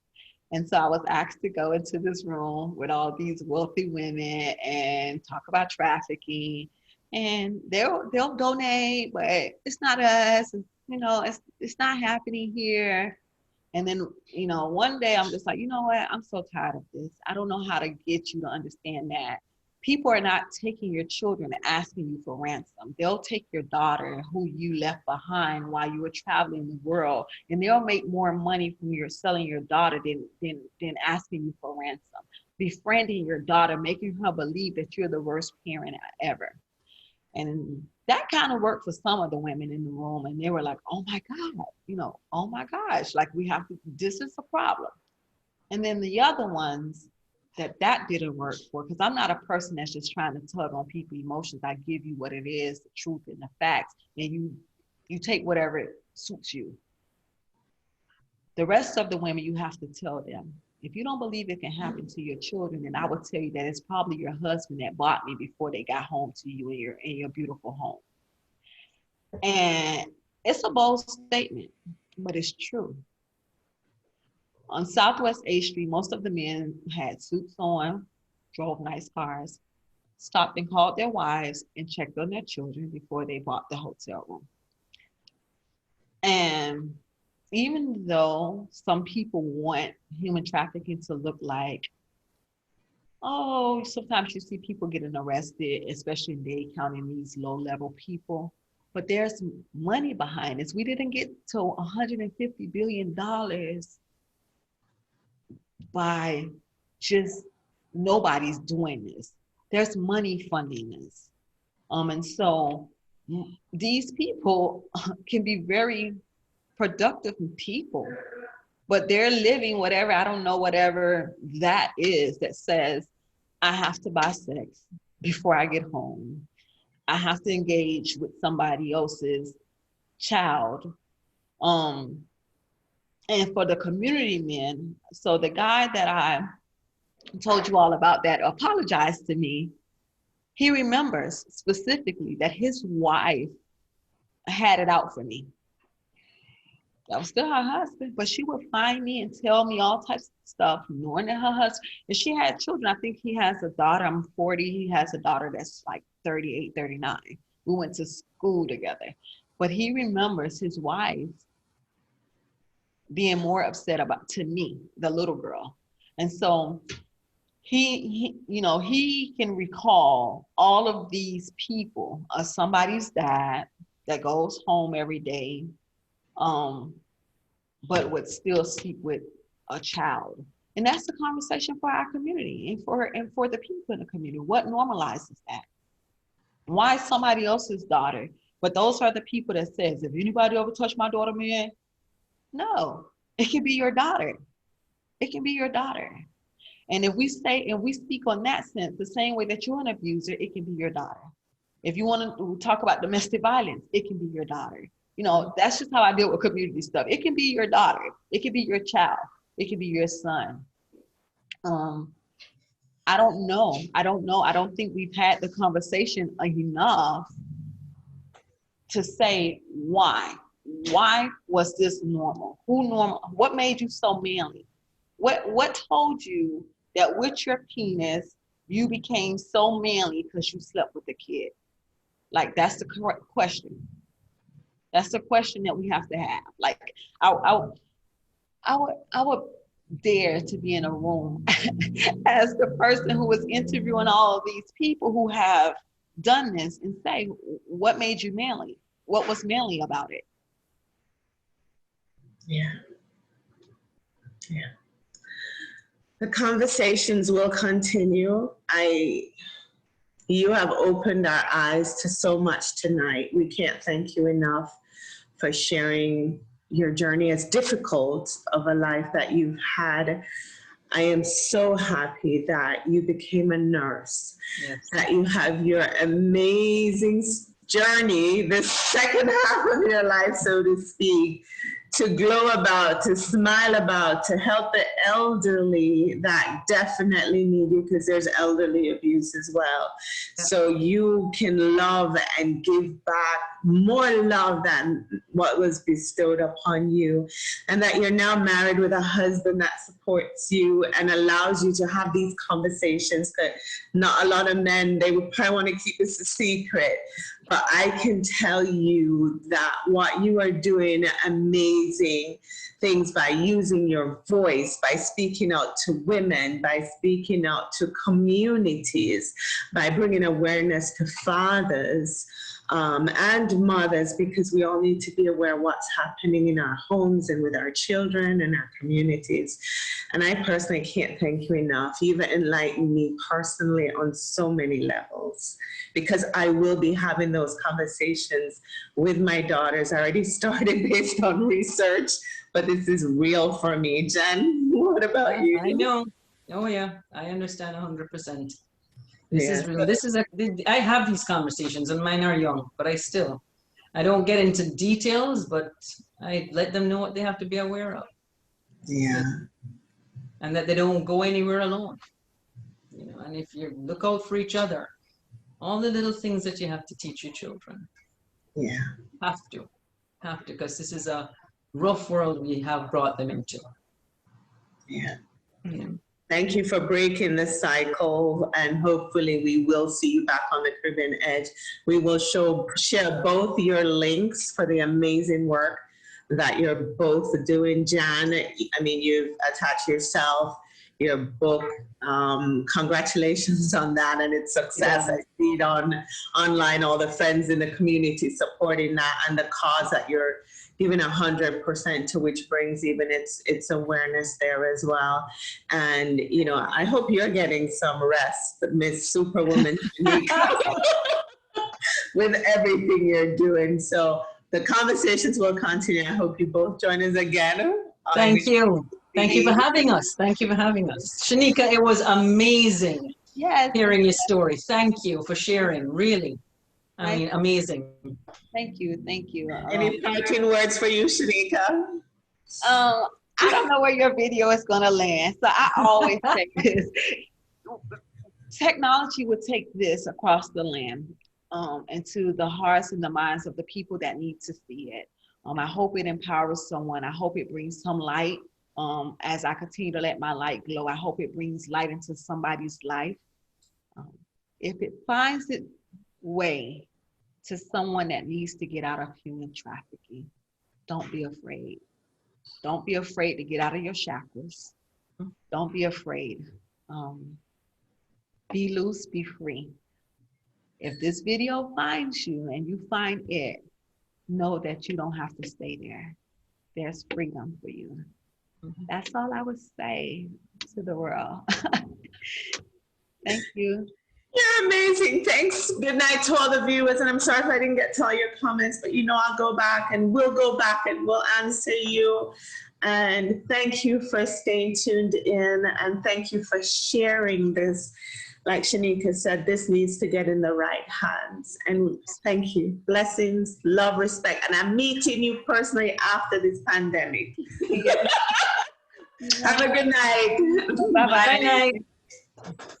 Speaker 3: And so I was asked to go into this room with all these wealthy women and talk about trafficking. And they'll donate, but it's not us. It's not happening here. And then, one day I'm just like, you know what? I'm so tired of this. I don't know how to get you to understand that people are not taking your children and asking you for ransom. They'll take your daughter who you left behind while you were traveling the world, and they'll make more money from your selling your daughter than asking you for ransom. Befriending your daughter, making her believe that you're the worst parent ever. And that kind of worked for some of the women in the room. And they were like, oh my God, oh my gosh, like this is a problem. And then the other ones that didn't work for, because I'm not a person that's just trying to tug on people's emotions. I give you what it is, the truth and the facts, and you take whatever suits you. The rest of the women, you have to tell them, if you don't believe it can happen to your children, then I would tell you that it's probably your husband that bought me before they got home to you in your beautiful home. And it's a bold statement, but it's true. On Southwest A Street, most of the men had suits on, drove nice cars, stopped and called their wives and checked on their children before they bought the hotel room. And even though some people want human trafficking to look like, sometimes you see people getting arrested, especially in Dade County, these low-level people, but there's money behind this. We didn't get to $150 billion by just nobody's doing this. There's money funding this. And so these people can be very productive people, but they're living whatever, I don't know, whatever that is that says, I have to buy sex before I get home. I have to engage with somebody else's child. And for the community men, so the guy that I told you all about that apologized to me, he remembers specifically that his wife had it out for me. That was still her husband, but she would find me and tell me all types of stuff, knowing that her husband, and she had children. I think he has a daughter, I'm 40, he has a daughter that's like 38, 39. We went to school together. But he remembers his wife being more upset about, to me, the little girl. And so he can recall all of these people, somebody's dad that goes home every day, but would still sleep with a child. And that's the conversation for our community and for the people in the community. What normalizes that? Why somebody else's daughter? But those are the people that says, if anybody ever touch my daughter, man, no, it can be your daughter. It can be your daughter. And if we say, and we speak on that sense, the same way that you're an abuser, it can be your daughter. If you want to talk about domestic violence, it can be your daughter. You know, that's just how I deal with community stuff. It can be your daughter. It can be your child. It can be your son. I don't know. I don't think we've had the conversation enough to say why. Why was this normal? Who normal? What made you so manly? What told you that with your penis, you became so manly because you slept with a kid? Like, that's the correct question. That's the question that we have to have. Like, I would dare to be in a room as the person who was interviewing all of these people who have done this and say, what made you manly? What was manly about it?
Speaker 1: Yeah. The conversations will continue. You have opened our eyes to so much tonight. We can't thank you enough for sharing your journey, as difficult of a life that you've had. I am so happy that you became a nurse, yes, that you have your amazing journey, the second half of your life, so to speak, to glow about, to smile about, to help the elderly that definitely need you, because there's elderly abuse as well. So you can love and give back more love than what was bestowed upon you. And that you're now married with a husband that supports you and allows you to have these conversations that not a lot of men, they would probably want to keep this a secret. But I can tell you that what you are doing amazing things by using your voice, by speaking out to women, by speaking out to communities, by bringing awareness to fathers and mothers, because we all need to be aware of what's happening in our homes and with our children and our communities. And I personally can't thank you enough. You've enlightened me personally on so many levels, because I will be having those conversations with my daughters. I already started based on research, but this is real for me. Jen, what about you?
Speaker 2: I know. Oh yeah, I understand 100%. This is real. This is I have these conversations, and mine are young, but I don't get into details, but I let them know what they have to be aware of.
Speaker 1: Yeah.
Speaker 2: And that they don't go anywhere alone. You know, and if you look out for each other, all the little things that you have to teach your children.
Speaker 1: Yeah.
Speaker 2: Have to, because this is a rough world we have brought them into.
Speaker 1: Yeah.
Speaker 2: Yeah.
Speaker 1: Thank you for breaking the cycle, and hopefully we will see you back on the Caribbean Edge. We will share both your links for the amazing work that you're both doing. Jan, I mean, you've attached yourself, your book. Congratulations on that and its success. Yeah. I see it online, all the friends in the community supporting that, and the cause that you're giving 100% to, which brings even its awareness there as well. And, you know, I hope you're getting some rest, Miss Superwoman Shanika. with everything you're doing. So the conversations will continue. I hope you both join us again.
Speaker 2: Thank you. Thank you for having us. Thank you for having us. Shanika, it was amazing hearing your story. Thank you for sharing, really. I mean, amazing.
Speaker 3: Thank you. Thank you.
Speaker 1: Any parting words for you, Shanika?
Speaker 3: I don't know where your video is going to land. So I always say this. Technology would take this across the land into the hearts and the minds of the people that need to see it. I hope it empowers someone. I hope it brings some light as I continue to let my light glow. I hope it brings light into somebody's life. If it finds its way to someone that needs to get out of human trafficking, don't be afraid. Don't be afraid to get out of your shackles. Don't be afraid. Be loose, be free. If this video finds you and you find it, know that you don't have to stay there. There's freedom for you. That's all I would say to the world. Thank you.
Speaker 1: You're amazing. Thanks. Good night to all the viewers. And I'm sorry if I didn't get to all your comments, but I'll go back and we'll go back and we'll answer you. And thank you for staying tuned in. And thank you for sharing this. Like Shanika said, this needs to get in the right hands. And thank you. Blessings, love, respect. And I'm meeting you personally after this pandemic. Have a good night.
Speaker 3: Bye-bye.
Speaker 2: Good night.